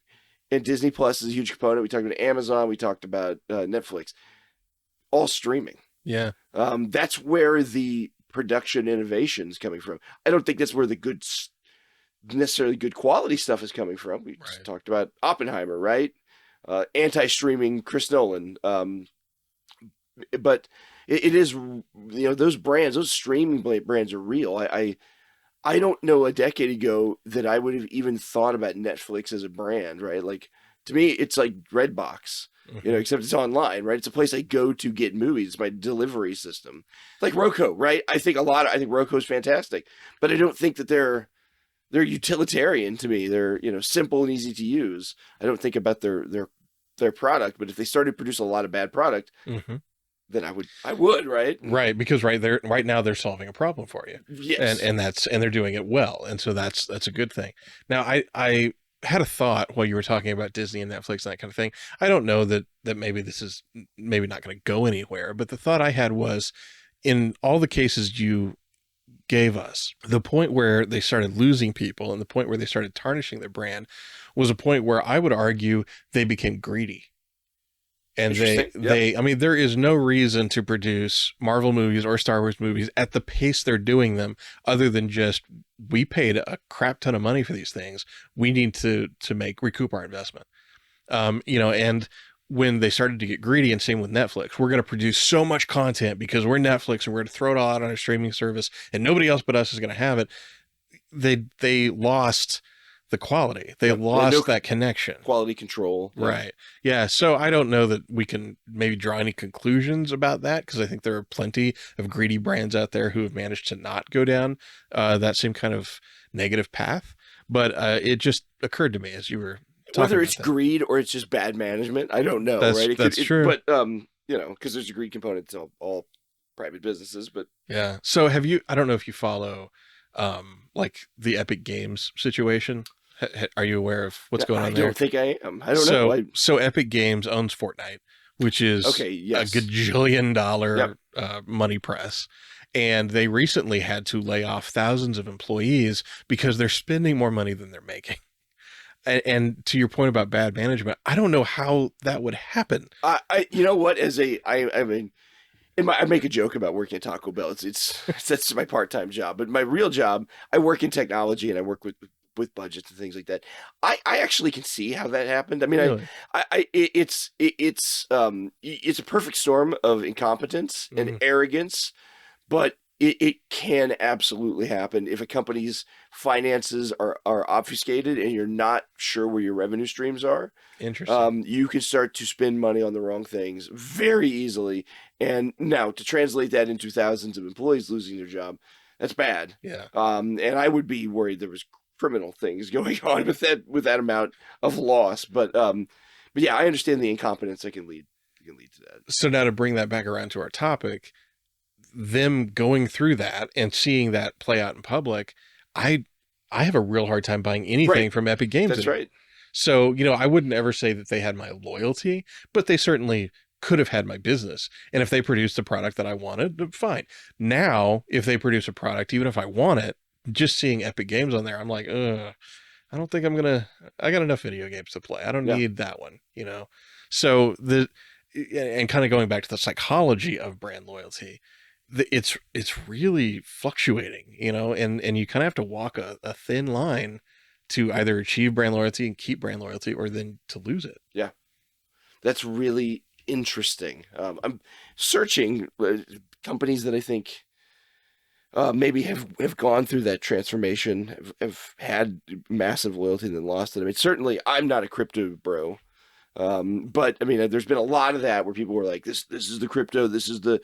and Disney Plus is a huge component. We talked about Amazon. We talked about Netflix. all streaming. Yeah. That's where the production innovation is coming from. I don't think that's where the necessarily good quality stuff is coming from. We just Right. talked about Oppenheimer, right? Anti-streaming Chris Nolan. But it is, those brands, those streaming brands are real. I don't know a decade ago that I would have even thought about Netflix as a brand, right? Like to me, it's like Redbox, Hmm. except it's online, right? It's a place I go to get movies. It's my delivery system, like Roku, right? I think Roku is fantastic, but I don't think that they're utilitarian to me. They're simple and easy to use. I don't think about their product, but if they started to produce a lot of bad product, Hmm. then I would, right? Right, because right now they're solving a problem for you, Yes. and they're doing it well, and so that's a good thing. Now, I had a thought while you were talking about Disney and Netflix and that kind of thing. I don't know that maybe this is maybe not going to go anywhere, but the thought I had was, in all the cases you gave us, the point where they started losing people and the point where they started tarnishing their brand was a point where I would argue they became greedy. And Interesting. Yep. I mean, there is no reason to produce Marvel movies or Star Wars movies at the pace they're doing them, other than just, we paid a crap ton of money for these things. We need to recoup our investment. And when they started to get greedy, and same with Netflix, we're going to produce so much content because we're Netflix and we're going to throw it all out on a streaming service, and nobody else but us is going to have it. They lost the quality. They Yep. They had no lost that connection. quality control. Yeah. Right. Yeah. So I don't know that we can maybe draw any conclusions about that, because I think there are plenty of greedy brands out there who have managed to not go down that same kind of negative path. But it just occurred to me as you were talking Whether about it's that. greed or it's just bad management, I don't know, right? That's true. But because there's a greed component to all private businesses. But Yeah. So have you? I don't know if you follow, like the Epic Games situation. Are you aware of what's going I on there? don't think I am. I don't know. So so Epic Games owns Fortnite, which is Okay. a Yes. gajillion Yep. dollar money press. And they recently had to lay off thousands of employees because they're spending more money than they're making. And to your point about bad management, I don't know how that would happen. You know what? I mean, I make a joke about working at Taco Bell. It's that's my part time job, but my real job, I work in technology and I work with budgets and things like that. I actually can see how that happened. I mean, Really? it's a perfect storm of incompetence and Mm, arrogance, but it can absolutely happen if a company's finances are obfuscated and you're not sure where your revenue streams are. interesting. You can start to spend money on the wrong things very easily. And now to translate that into thousands of employees losing their job, that's bad. Yeah. And I would be worried there was criminal things going on with that amount of loss. But yeah, I understand the incompetence that can lead to that. So now to bring that back around to our topic, them going through that and seeing that play out in public, I I have a real hard time buying Right. anything from Epic Games That's anymore. right. So, I wouldn't ever say that they had my loyalty, but they certainly could have had my business. And if they produced a product that I wanted, fine. Now, if they produce a product, even if I want it, just seeing Epic Games on there, I'm like, ugh, I don't think I got enough video games to play. I don't Yeah. need that one. So and kind of going back to the psychology of brand loyalty, it's really fluctuating, and you kind of have to walk a thin line to either achieve brand loyalty and keep brand loyalty, or then to lose it. Yeah. That's really interesting. I'm searching companies that I think maybe have gone through that transformation, have had massive loyalty and then lost it. I mean, certainly I'm not a crypto bro. But I mean, there's been a lot of that where people were like, this is the crypto, this is the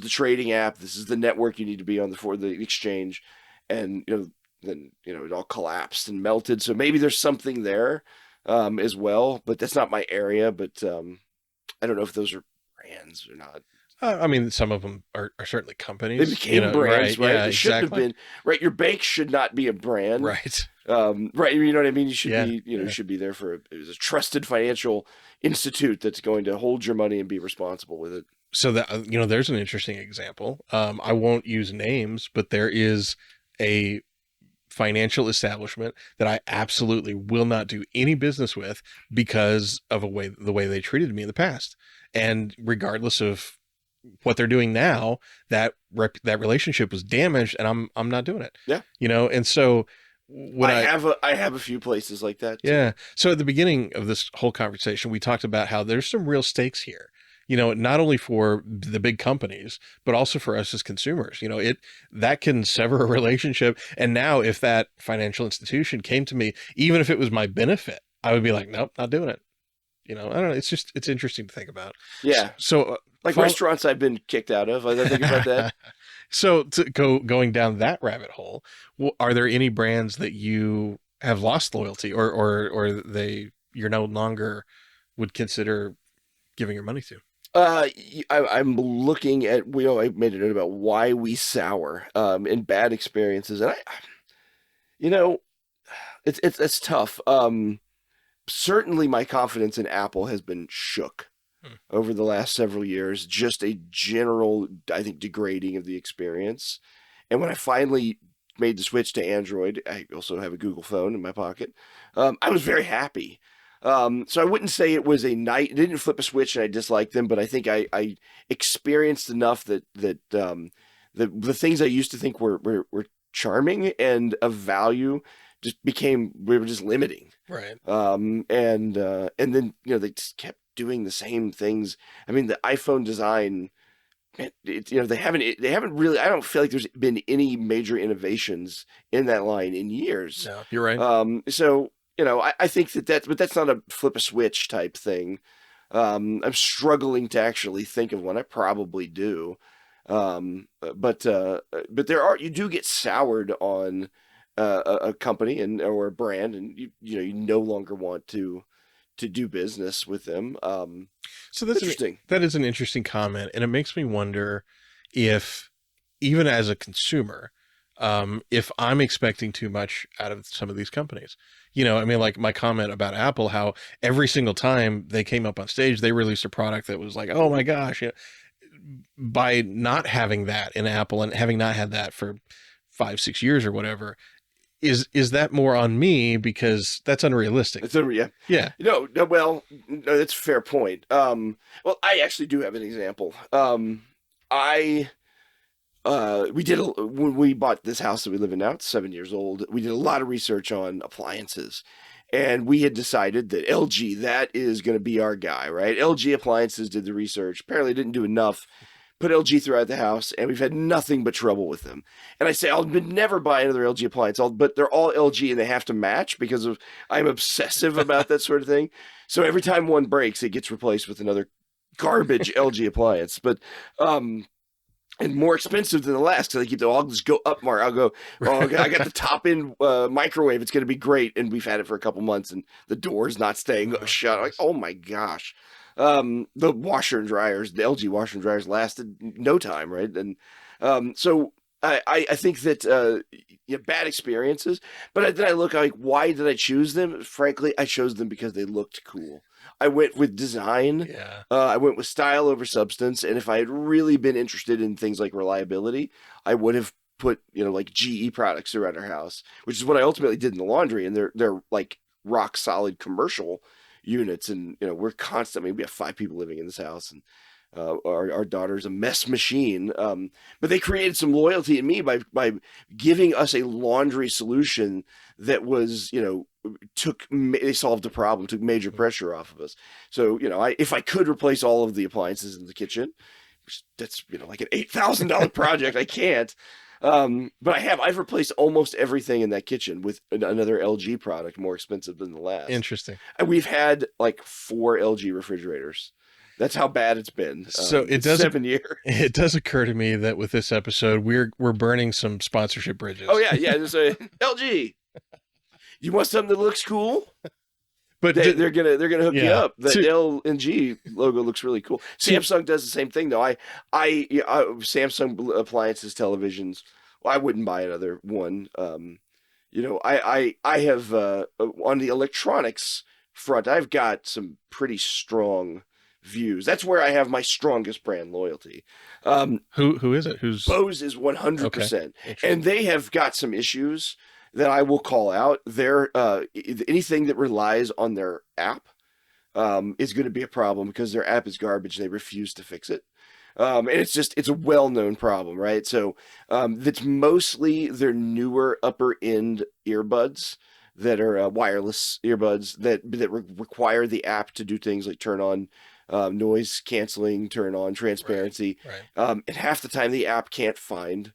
trading app, this is the network you need to be on for the exchange, and then it all collapsed and melted. So maybe there's something there as well, but that's not my area. But I don't know if those are brands or not. I mean, some of them are certainly They companies, became right? brands, right? Yeah, They shouldn't have exactly. been, right? Your bank should not be a brand, Right. right? You know what I mean? You should Yeah. be, you Yeah. should be there for it was a trusted financial institute that's going to hold your money and be responsible with it. So that, there's an interesting example. I won't use names, but there is a financial establishment that I absolutely will not do any business with because of the way they treated me in the past. And regardless of what they're doing now, that relationship was damaged, and I'm not doing it. Yeah. And so when I have a few places like that yeah. too. So at the beginning of this whole conversation, we talked about how there's some real stakes here. Not only for the big companies, but also for us as consumers. It that can sever a relationship. And now, if that financial institution came to me, even if it was my benefit, I would be like, nope, not doing it. I don't know. It's interesting to think about. Yeah. So, Like follow, restaurants I've been kicked out of. I think about that. so to going down that rabbit hole, are there any brands that you have lost loyalty, or you're no longer would consider giving your money to? I'm looking at, I made a note about why we sour, and bad experiences. And you know, it's tough. Certainly my confidence in Apple has been shook Hmm. over the last several years. Just a general, I think, degrading of the experience. And when I finally made the switch to Android, I also have a Google phone in my pocket. I was very happy. So I wouldn't say it was a night. It didn't flip a switch and I disliked them, but I think I experienced enough that the things I used to think were charming and of value just became, we were just limiting. Right. And then they just kept doing the same things. I mean, the iPhone design, they haven't really. I don't feel like there's been any major innovations in that line in years. No, you're right. So I think but that's not a flip a switch type thing. I'm struggling to actually think of one. I probably do. But you do get soured on a company or a brand, and you no longer want to do business with them. So Interesting. that is an interesting comment, and it makes me wonder if, even as a consumer, if I'm expecting too much out of some of these companies. I mean, like my comment about Apple, how every single time they came up on stage, they released a product that was like, oh my gosh. By not having that in Apple and having not had that for 5, 6 years or whatever, is that more on me because that's unrealistic? Yeah. Yeah. No, well, no, that's a fair point. Well, I actually do have an example. I when we bought this house that we live in now, it's 7 years old. We did a lot of research on appliances, and we had decided that LG, that is going to be our guy, right? LG Appliances did the research. Apparently, didn't do enough. Put LG throughout the house, and we've had nothing but trouble with them. And I say I'll never buy another LG appliance, but they're all LG, and they have to match because I'm obsessive about that sort of thing. So every time one breaks, it gets replaced with another garbage LG appliance. But and more expensive than the last because I'll just go up more. I'll go, oh, okay, I got the top end microwave. It's going to be great. And we've had it for a couple months and the door's not staying shut. I'm like, oh my gosh. The washer and dryers, the LG washer and dryers lasted no time, right? And so I think that bad experiences, but then I look like, why did I choose them? Frankly, I chose them because they looked cool. I went with design. Yeah. I went with style over substance. And if I had really been interested in things like reliability, I would have put like GE products around our house, which is what I ultimately did in the laundry. And they're like rock solid commercial units, and we're constantly, we have 5 people living in this house, and our daughter's a mess machine. But they created some loyalty in me by giving us a laundry solution that was they solved a problem, took major pressure off of us. So if I could replace all of the appliances in the kitchen, which that's like an $8,000 project, I can't. But I've replaced almost everything in that kitchen with another LG product more expensive than the last. Interesting. And we've had like 4 LG refrigerators. That's how bad it's been. So it does 7 years. It does occur to me that with this episode, we're burning some sponsorship bridges. Oh yeah. Just say LG. You want something that looks cool? But they're gonna hook you yeah. up. The L and G logo looks really cool. Samsung does the same thing though. Samsung appliances, televisions. Well, I wouldn't buy another one. I have on the electronics front, I've got some pretty strong views. That's where I have my strongest brand loyalty. Who is it? Bose is 100%, okay. And they have got some issues that I will call out. They're anything that relies on their app is going to be a problem because their app is garbage. They refuse to fix it. And it's a well-known problem, right? So that's mostly their newer upper end earbuds that are wireless earbuds that require the app to do things like turn on noise canceling, turn on Right. transparency. Right. And half the time the app can't find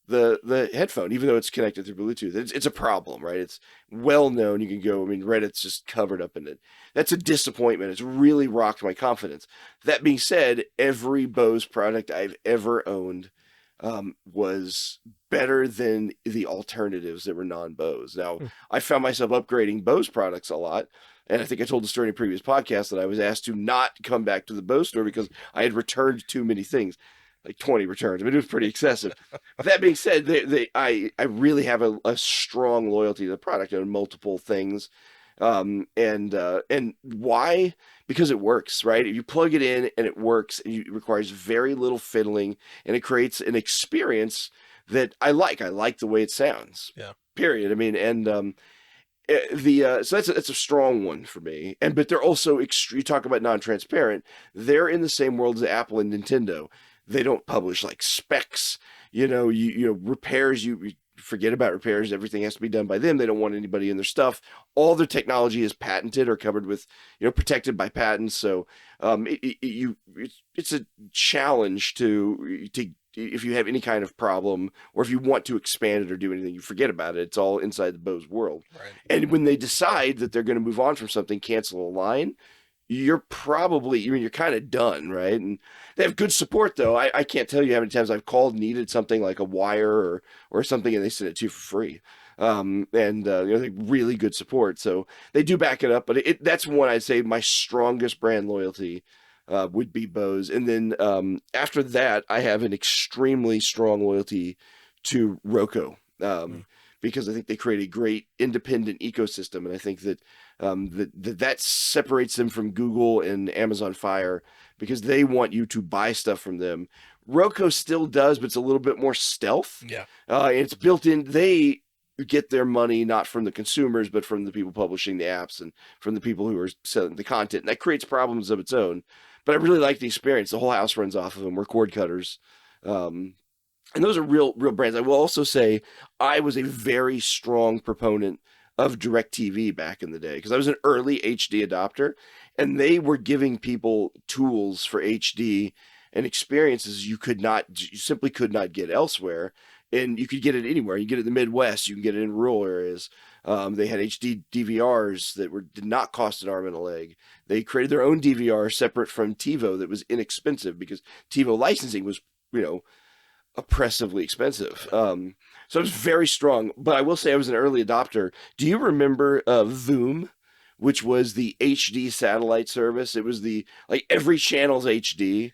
the headphone, even though it's connected through Bluetooth. It's a problem, right? It's well known. You can go. I mean, Reddit's just covered up in it. That's a disappointment. It's really rocked my confidence. That being said, every Bose product I've ever owned was better than the alternatives that were non-Bose. Now, Hmm. I found myself upgrading Bose products a lot. And I think I told the story in a previous podcast that I was asked to not come back to the Bose store because I had returned too many things, like 20 returns. I mean, it was pretty excessive. That being said, I really have a strong loyalty to the product on multiple things. And why? Because it works, right? If you plug it in and it works, and it requires very little fiddling, and it creates an experience that I like. I like the way it sounds. Yeah. Period. I mean, and the so that's a strong one for me. And but they're also you talk about non-transparent. They're in the same world as Apple and Nintendo. They don't publish like specs. You know repairs. You forget about repairs. Everything has to be done by them. They don't want anybody in their stuff. All their technology is patented or covered with protected by patents. So it's a challenge to if you have any kind of problem or if you want to expand it or do anything, you forget about it. It's all inside the Bose world. Right. And when they decide that they're going to move on from something, cancel a line, you're probably, I mean, you're kind of done, right? And they have good support, though. I can't tell you how many times I've called, needed something like a wire or something, and they send it to you for free. And they really good support. So they do back it up, but that's one I'd say my strongest brand loyalty would be Bose. And then after that, I have an extremely strong loyalty to Roku. Hmm. Because I think they create a great independent ecosystem, and I think that that separates them from Google and Amazon Fire because they want you to buy stuff from them. Roku still does, but it's a little bit more stealth. Yeah. It's built in. They get their money not from the consumers, but from the people publishing the apps and from the people who are selling the content. And that creates problems of its own. But I really like the experience. The whole house runs off of them. We're cord cutters. Um, and those are real brands. I will also say I was a very strong proponent of DirecTV back in the day because I was an early HD adopter, and they were giving people tools for HD and experiences you simply could not get elsewhere, and you could get it anywhere. You get it in the Midwest, you can get it in rural areas. They had HD DVRs that did not cost an arm and a leg. They created their own DVR separate from TiVo that was inexpensive because TiVo licensing was you know oppressively expensive. Yeah. So I was very strong, but I will say I was an early adopter. Do you remember Voom, which was the HD satellite service? It was the like every channel's HD.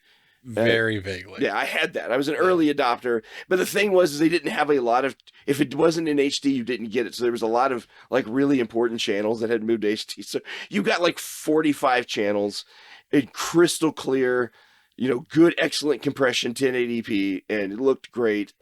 Uh, Very vaguely. yeah, I had that. I was an Yeah. early adopter, but the thing was is they didn't have a lot of. If it wasn't in HD, you didn't get it. So there was a lot of like really important channels that had moved to HD. So you got like 45 channels in crystal clear, good, excellent compression, 1080p, and it looked great.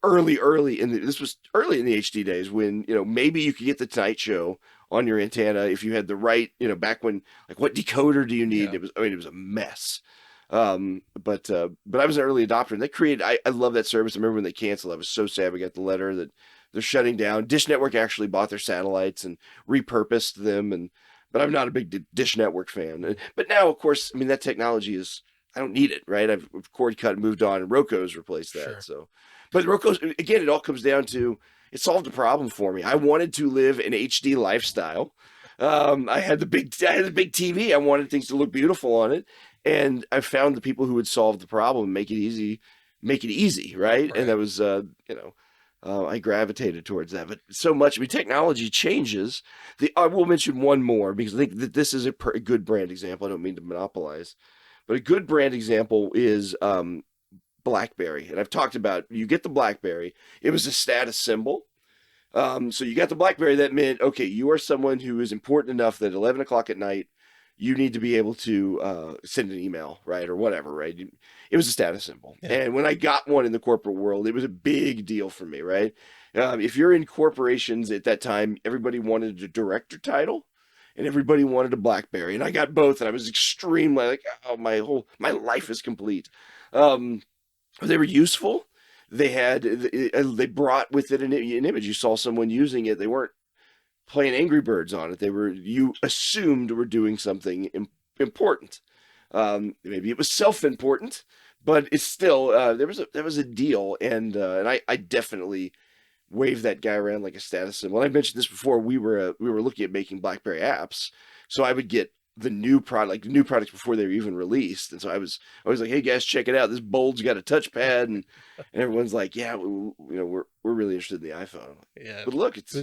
Early in this was early in the HD days when maybe you could get the Tonight Show on your antenna if you had the right, back when like what decoder do you need? Yeah. It was a mess. But I was an early adopter, and they created. I love that service. I remember when they canceled. I was so sad. We got the letter that they're shutting down. Dish Network actually bought their satellites and repurposed them, but I'm not a big Dish Network fan. But now, of course, I mean that technology is. I don't need it, right? I've cord cut and moved on, and Roko's replaced that. Sure. So, but Roko's again, it all comes down to it solved a problem for me. I wanted to live an HD lifestyle. I had the big TV. I wanted things to look beautiful on it, and I found the people who would solve the problem, make it easy, right? And Right. that was, I gravitated towards that. But so much, I mean, technology changes. I will mention one more because I think that this is a good brand example. I don't mean to monopolize, but a good brand example is BlackBerry. And I've talked about you get the BlackBerry. It was a status symbol. So you got the BlackBerry. That meant okay, you are someone who is important enough that 11 o'clock at night you need to be able to send an email, right, or whatever, right? It was a status symbol. Yeah. And when I got one in the corporate world, it was a big deal for me, right? If you're in corporations at that time, everybody wanted a director title. and everybody wanted a BlackBerry, and I got both, and I was extremely like, oh, my life is complete. Um, they were useful. They brought with it an image. You saw someone using it. They weren't playing Angry Birds on it. They were, you assumed were doing something important. Maybe it was self-important, but it's still there was a deal, and I definitely wave that guy around like a status symbol. I mentioned this before. We were looking at making BlackBerry apps, so I would get the new product, like the new products before they were even released. And so I was like, "Hey guys, check it out. This Bold's got a touchpad," and everyone's like, "Yeah, we're really interested in the iPhone." Yeah, But look, it's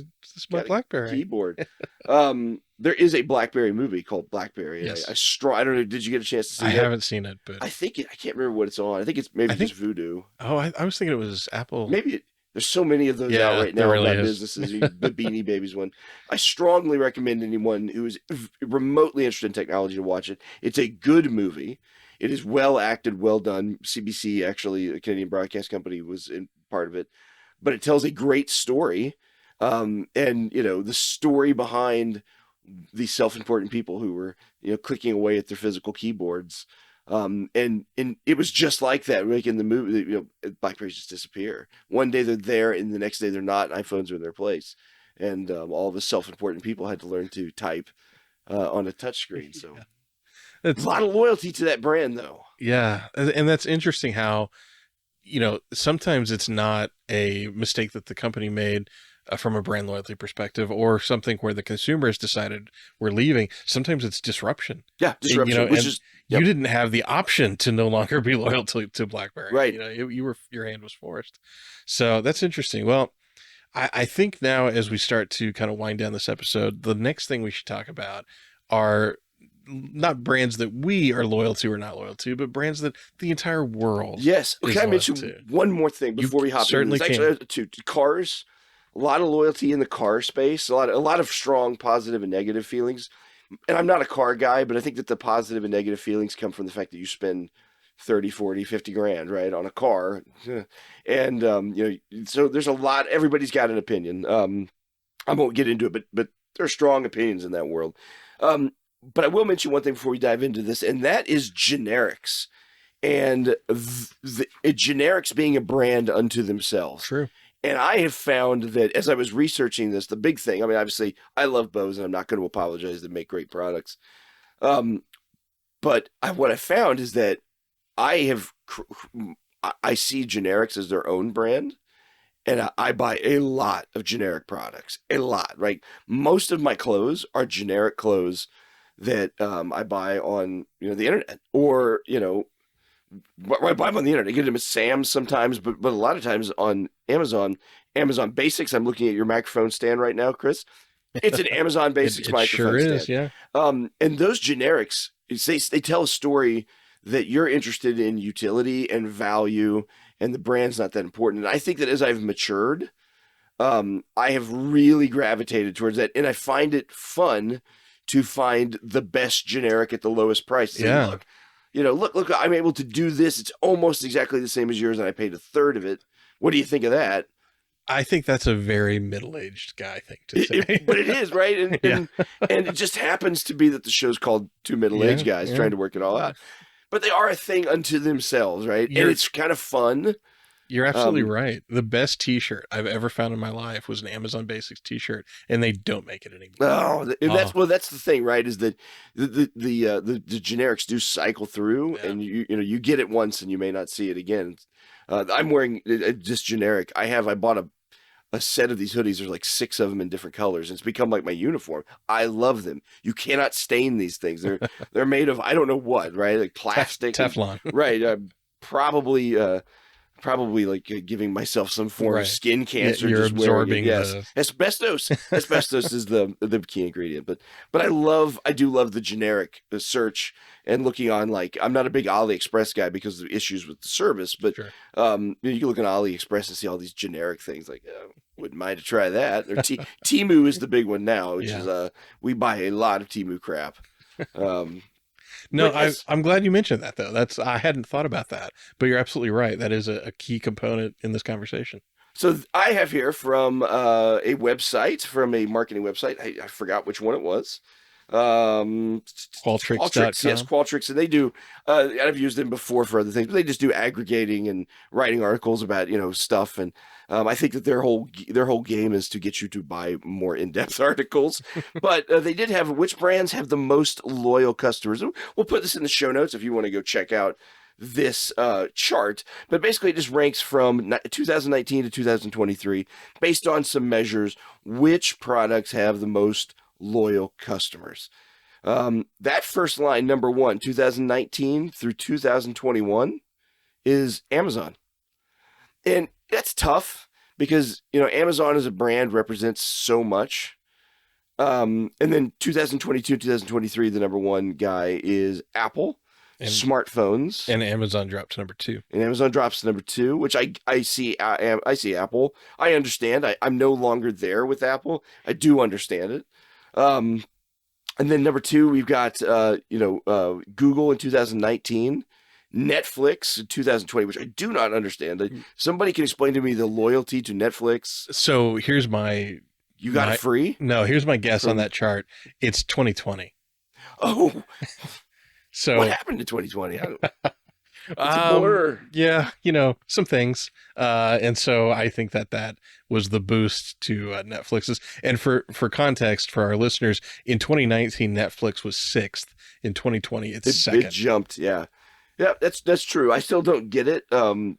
my got a BlackBerry. keyboard. There is a BlackBerry movie called BlackBerry. Yes, I don't know. Did you get a chance to I see that? haven't seen it, but I can't remember what it's on. I think it's maybe I just think. Voodoo. Oh, I was thinking it was Apple. Maybe there's so many of those out Yeah, right there now really about is. businesses. The Beanie Babies one. I strongly recommend anyone who is remotely interested in technology to watch it. It's a good movie. It is well acted, well done. CBC, actually, a Canadian broadcast company, was in part of it, but it tells a great story. And the story behind these self-important people who were clicking away at their physical keyboards, and it was just like that, like in the movie. Blackberries just disappear. One day they're there, and the next day they're not, and iPhones are in their place. And all the self-important people had to learn to type on a touchscreen. So Yeah. a It's lot of loyalty to that brand, though. yeah, and that's interesting how sometimes it's not a mistake that the company made from a brand loyalty perspective or something where the consumer has decided we're leaving. Sometimes it's disruption. Yeah, And, disruption, which and is, you yep, didn't have the option to no longer be loyal to BlackBerry. right. You were, your hand was forced. So that's interesting. Well, I think now as we start to kind of wind down this episode, the next thing we should talk about are not brands that we are loyal to or not loyal to, but brands that the entire world Yes. Can is I loyal mention to. one more thing You before we hop into certainly this? Actually, can. to cars. A lot of loyalty in the car space. A lot of strong positive and negative feelings. And I'm not a car guy, but I think that the positive and negative feelings come from the fact that you spend 30, 40, 50 grand, right, on a car. And so there's a lot. Everybody's got an opinion. I won't get into it, but there are strong opinions in that world. Um, but I will mention one thing before we dive into this, and that is generics, and generics being a brand unto themselves. True. And I have found that as I was researching this, the big thing, I mean, obviously, I love Bose, and I'm not going to apologize. They make great products. Um, but what I found is that I have, I see generics as their own brand, and I buy a lot of generic products, a lot. Right, most of my clothes are generic clothes that I buy on the internet, or I buy them on the internet. I get them at Sam's sometimes, but a lot of times on Amazon. Amazon Basics. I'm looking at your microphone stand right now, Chris. It's an Amazon Basics It sure microphone is. stand. Yeah. And those generics, they tell a story that you're interested in utility and value, and the brand's not that important. And I think that as I've matured, I have really gravitated towards that, and I find it fun to find the best generic at the lowest price. Say, Yeah. look, I'm able to do this. It's almost exactly the same as yours, and I paid a third of it. What do you think of that? I think that's a very middle-aged guy thing to say. But it is, right? And, Yeah. and it just happens to be that the show's called Two Yeah. Middle-Aged Guys Yeah. Trying to Work It All Out. But they are a thing unto themselves, right? And You're it's kind of fun. you're absolutely Um, right. The best T-shirt I've ever found in my life was an Amazon Basics T-shirt, and they don't make it anymore. and Oh, that's the thing, right? Is that the generics do cycle through, yeah. and you get it once, and you may not see it again. I'm wearing just generic. I bought a set of these hoodies. There's like 6 of them in different colors. And it's become like my uniform. I love them. You cannot stain these things. They're made of I don't know what, right? Like plastic, Teflon. right? Probably like giving myself some form of Right. skin cancer. You're Just wearing it. absorbing Yes, the asbestos. Asbestos is the key ingredient. But I do love the generic search and looking on, like, I'm not a big AliExpress guy because of issues with the service, but sure. you can look on AliExpress and see all these generic things. Like, wouldn't mind to try that. Or Temu is the big one now, which Yeah. is we buy a lot of Temu crap. Um, No, but yes, I'm glad you mentioned that though. I hadn't thought about that, but you're absolutely right. That is a key component in this conversation. so I have here from a website, from a marketing website. I forgot which one it was. Qualtrics, yes, Qualtrics.com. Qualtrics, and they do. I've used them before for other things, but they just do aggregating and writing articles about stuff. And I think that their whole game is to get you to buy more in depth articles. But they did have which brands have the most loyal customers. We'll put this in the show notes if you want to go check out this chart. But basically, it just ranks from 2019 to 2023 based on some measures. Which products have the most loyal customers? That first line, number one, 2019 through 2021, is Amazon. And that's tough because, Amazon as a brand represents so much. And then 2022, 2023, the number one guy is Apple And smartphones. and Amazon dropped to number 2. And Amazon drops to number two, which I see. I see Apple. I understand. I'm no longer there with Apple. I do understand it. Um, and then number two, we've got Google in 2019, Netflix in 2020, which I do not understand. Somebody can explain to me the loyalty to Netflix. So here's my You got it free? no, here's my guess on that chart. It's 2020. Oh, So what happened to 2020? It's a blur. yeah, some things. And so I think that was the boost to Netflix's. And for context for our listeners, in 2019 Netflix was 6th. In 2020 it's second. It jumped. Yeah. Yeah, that's true. I still don't get it. I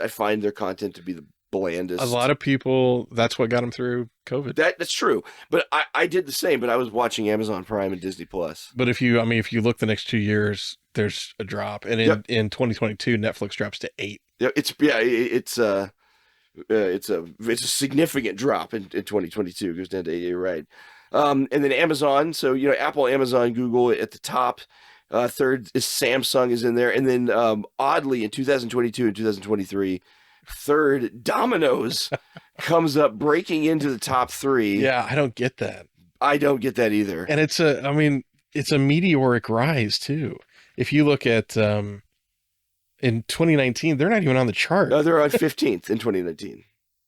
find their content to be the blandest. A lot of people, that's what got them through COVID. That's true. But I did the same, but I was watching Amazon Prime and Disney Plus. But if you look the next 2 years, there's a drop. And in 2022, Netflix drops to 8. Yeah, it's a significant drop in 2022. It goes down to 8, right. And then Amazon, so Apple, Amazon, Google at the top. Third is Samsung is in there. And then oddly in 2022 and 2023, third, Domino's comes up breaking into the top 3. Yeah, I don't get that. I don't get that either. And it's a meteoric rise too. If you look at in 2019, they're not even on the chart. No, they're on 15th in 2019.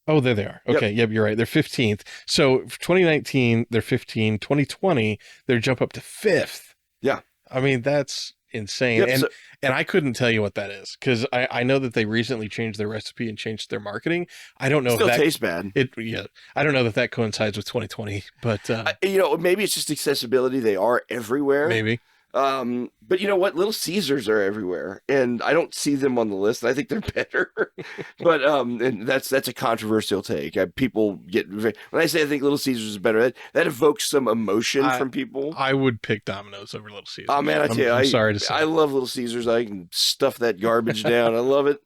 Oh, there they are. Okay, yep, you're right. They're 15th. So 2019, they're 15. 2020, they're jump up to 5th. Yeah. I mean, that's insane. Yep, and I couldn't tell you what that is because I know that they recently changed their recipe and changed their marketing. I don't know still if that tastes bad. I don't know that coincides with 2020, but maybe it's just accessibility. They are everywhere. maybe. But you know what? Little Caesars are everywhere, and I don't see them on the list. I think they're better, but and that's a controversial take. People get when I say I think Little Caesars is better. That evokes some emotion from people. I would pick Domino's over Little Caesars. Oh man, I tell you, I'm sorry to say. I love Little Caesars. I can stuff that garbage down. I love it.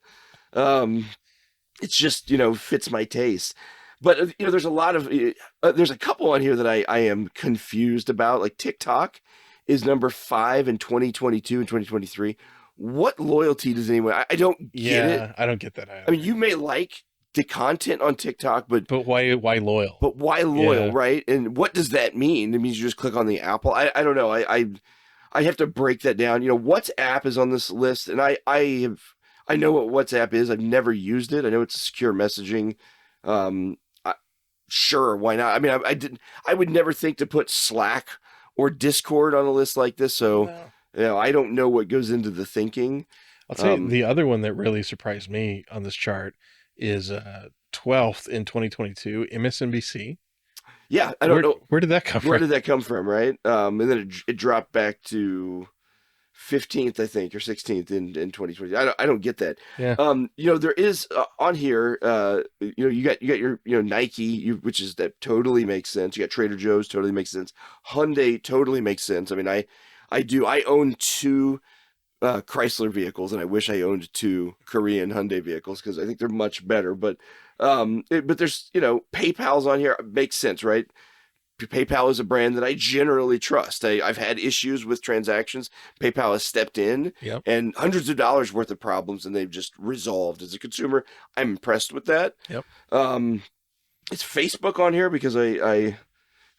It's just fits my taste. But there's a lot of there's a couple on here that I am confused about, like TikTok is number 5 in 2022 and 2023. What loyalty does anyone? I don't get it. I don't get that either. I mean, you may like the content on TikTok, but why loyal? But why loyal, right? And what does that mean? It means you just click on the Apple. I don't know. I have to break that down. WhatsApp is on this list, and I know what WhatsApp is. I've never used it. I know it's a secure messaging. Sure, why not? I mean, I would never think to put Slack or Discord on a list like this. So, I don't know what goes into the thinking. I'll tell you, the other one that really surprised me on this chart is 12th in 2022, MSNBC. Yeah, I don't know. Where did that come from? Where did that come from, right? And then it dropped back to 15th, I think, or 16th in 2020. I don't get that. Yeah. There is on here, you got your Nike, which is that totally makes sense. You got Trader Joe's, totally makes sense. Hyundai totally makes sense. I mean, I own 2 Chrysler vehicles, and I wish I owned 2 Korean Hyundai vehicles because I think they're much better. But there's PayPal's on here, makes sense, right? PayPal is a brand that I generally trust. I've had issues with transactions. PayPal has stepped in and hundreds of dollars worth of problems, and they've just resolved. As a consumer, I'm impressed with that. Yep. It's Facebook on here because I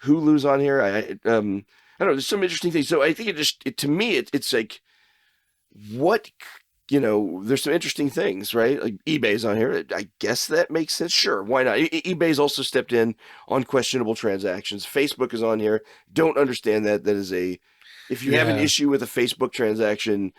Hulu's on here. I don't know. There's some interesting things. So I think to me, it's like, what there's some interesting things, right? Like eBay's on here. I guess that makes sense. Sure, why not? eBay's also stepped in on questionable transactions. Facebook is on here. Don't understand that. That is if you have an Yeah. issue with a Facebook transaction,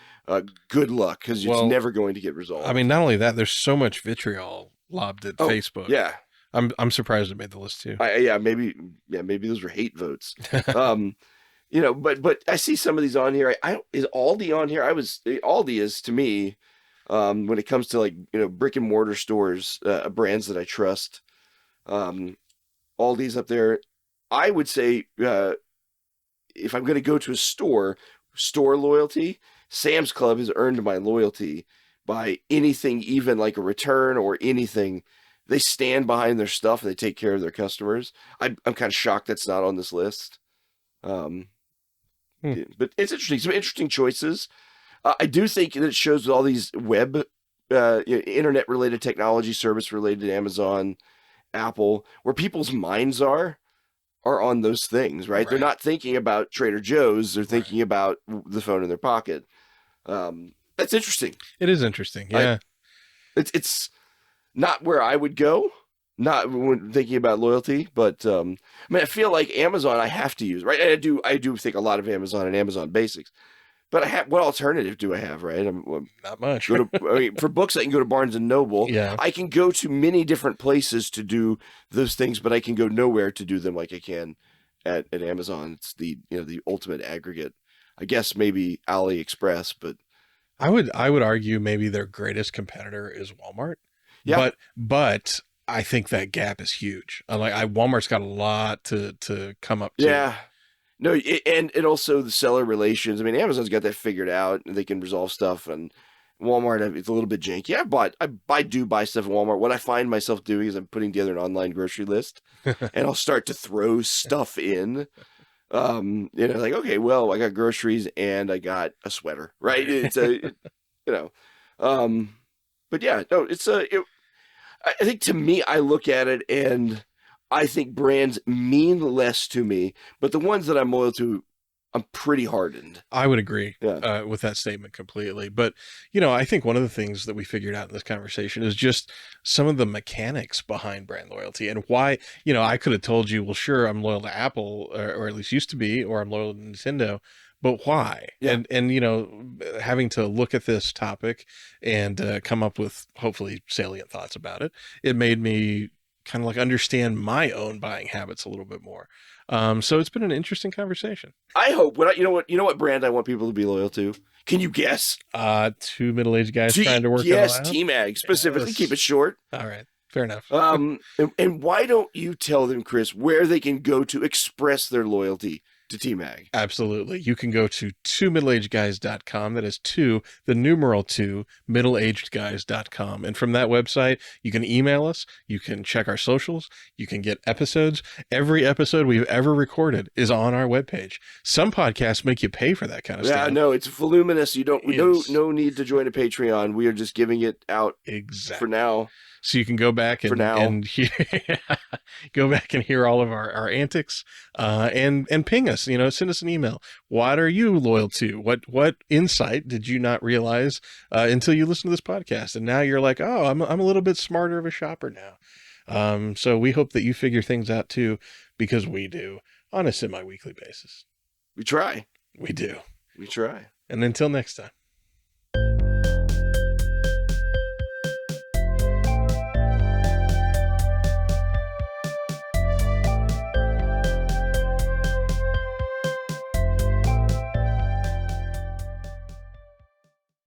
good luck because it's Well, never going to get I mean, resolved. not only that, there's so much vitriol lobbed at Oh, Facebook. yeah. I'm surprised it made the list too. Maybe those were hate votes. Um, but I see some of these on here. I is Aldi on here? Aldi is to me, when it comes to like brick and mortar stores, brands that I trust. Um, Aldi's up there. I would say if I'm going to go to a store loyalty, Sam's Club has earned my loyalty by anything, even like a return or anything. They stand behind their stuff and they take care of their customers. I'm kind of shocked that's not on this list. Um, Hmm. yeah, but it's interesting. Some interesting choices. I do think that it shows with all these web, internet related technology, service related to Amazon, Apple, where people's minds are on those things, right? They're Right. not thinking about Trader Joe's. They're Right. thinking about the phone in their pocket. That's interesting. It is interesting. I Yeah. it's not where I would go. Not when thinking about loyalty, but I mean, I feel like Amazon I have to use, right? And I do think a lot of Amazon and Amazon Basics. But what alternative do I have, right? Not much. For books, I can go to Barnes and Noble. Yeah. I can go to many different places to do those things, but I can go nowhere to do them like I can at Amazon. It's the ultimate aggregate. I guess maybe AliExpress, but I would argue maybe their greatest competitor is Walmart, yeah, but I think that gap is huge. Walmart's got a lot to come up to. yeah. No, and also the seller relations. I mean, Amazon's got that figured out, and they can resolve stuff. And Walmart, it's a little bit janky. I do buy stuff at Walmart. What I find myself doing is I'm putting together an online grocery list, and I'll start to throw stuff in. Like, okay, well, I got groceries and I got a sweater, right? You know, um, but yeah, no, I think to me, I look at it and I think brands mean less to me, but the ones that I'm loyal to, I'm pretty hardened. I would agree Yeah. with that statement completely. But, I think one of the things that we figured out in this conversation is just some of the mechanics behind brand loyalty and why, I could have told you, well, sure, I'm loyal to Apple or at least used to be, or I'm loyal to Nintendo, but why? Yeah. And having to look at this topic and come up with hopefully salient thoughts about it, it made me kind of like understand my own buying habits a little bit more. So it's been an interesting conversation. I hope you know what brand I want people to be loyal to? Can you guess? Two middle-aged guys trying to work it all Yes, out. TMAG specifically. Keep Yes. it short. All right. Fair enough. And why don't you tell them, Chris, where they can go to express their loyalty to TMAG? Absolutely. You can go to twomiddleagedguys.com. That is the numeral two, middleagedguys.com. And from that website, you can email us, you can check our socials, you can get episodes. Every episode we've ever recorded is on our webpage. Some podcasts make you pay for that kind of Yeah, stuff. no, it's voluminous. You don't It no is. no need to join a Patreon. We are just giving it out for Exactly. now. So you can go back For now. go back and hear all of our antics, and ping us. Send us an email. What are you loyal to? What insight did you not realize until you listen to this podcast? And now you're like, oh, I'm a little bit smarter of a shopper now. So we hope that you figure things out too, because we do on a semi-weekly basis. We try. We do. We try. And until next time.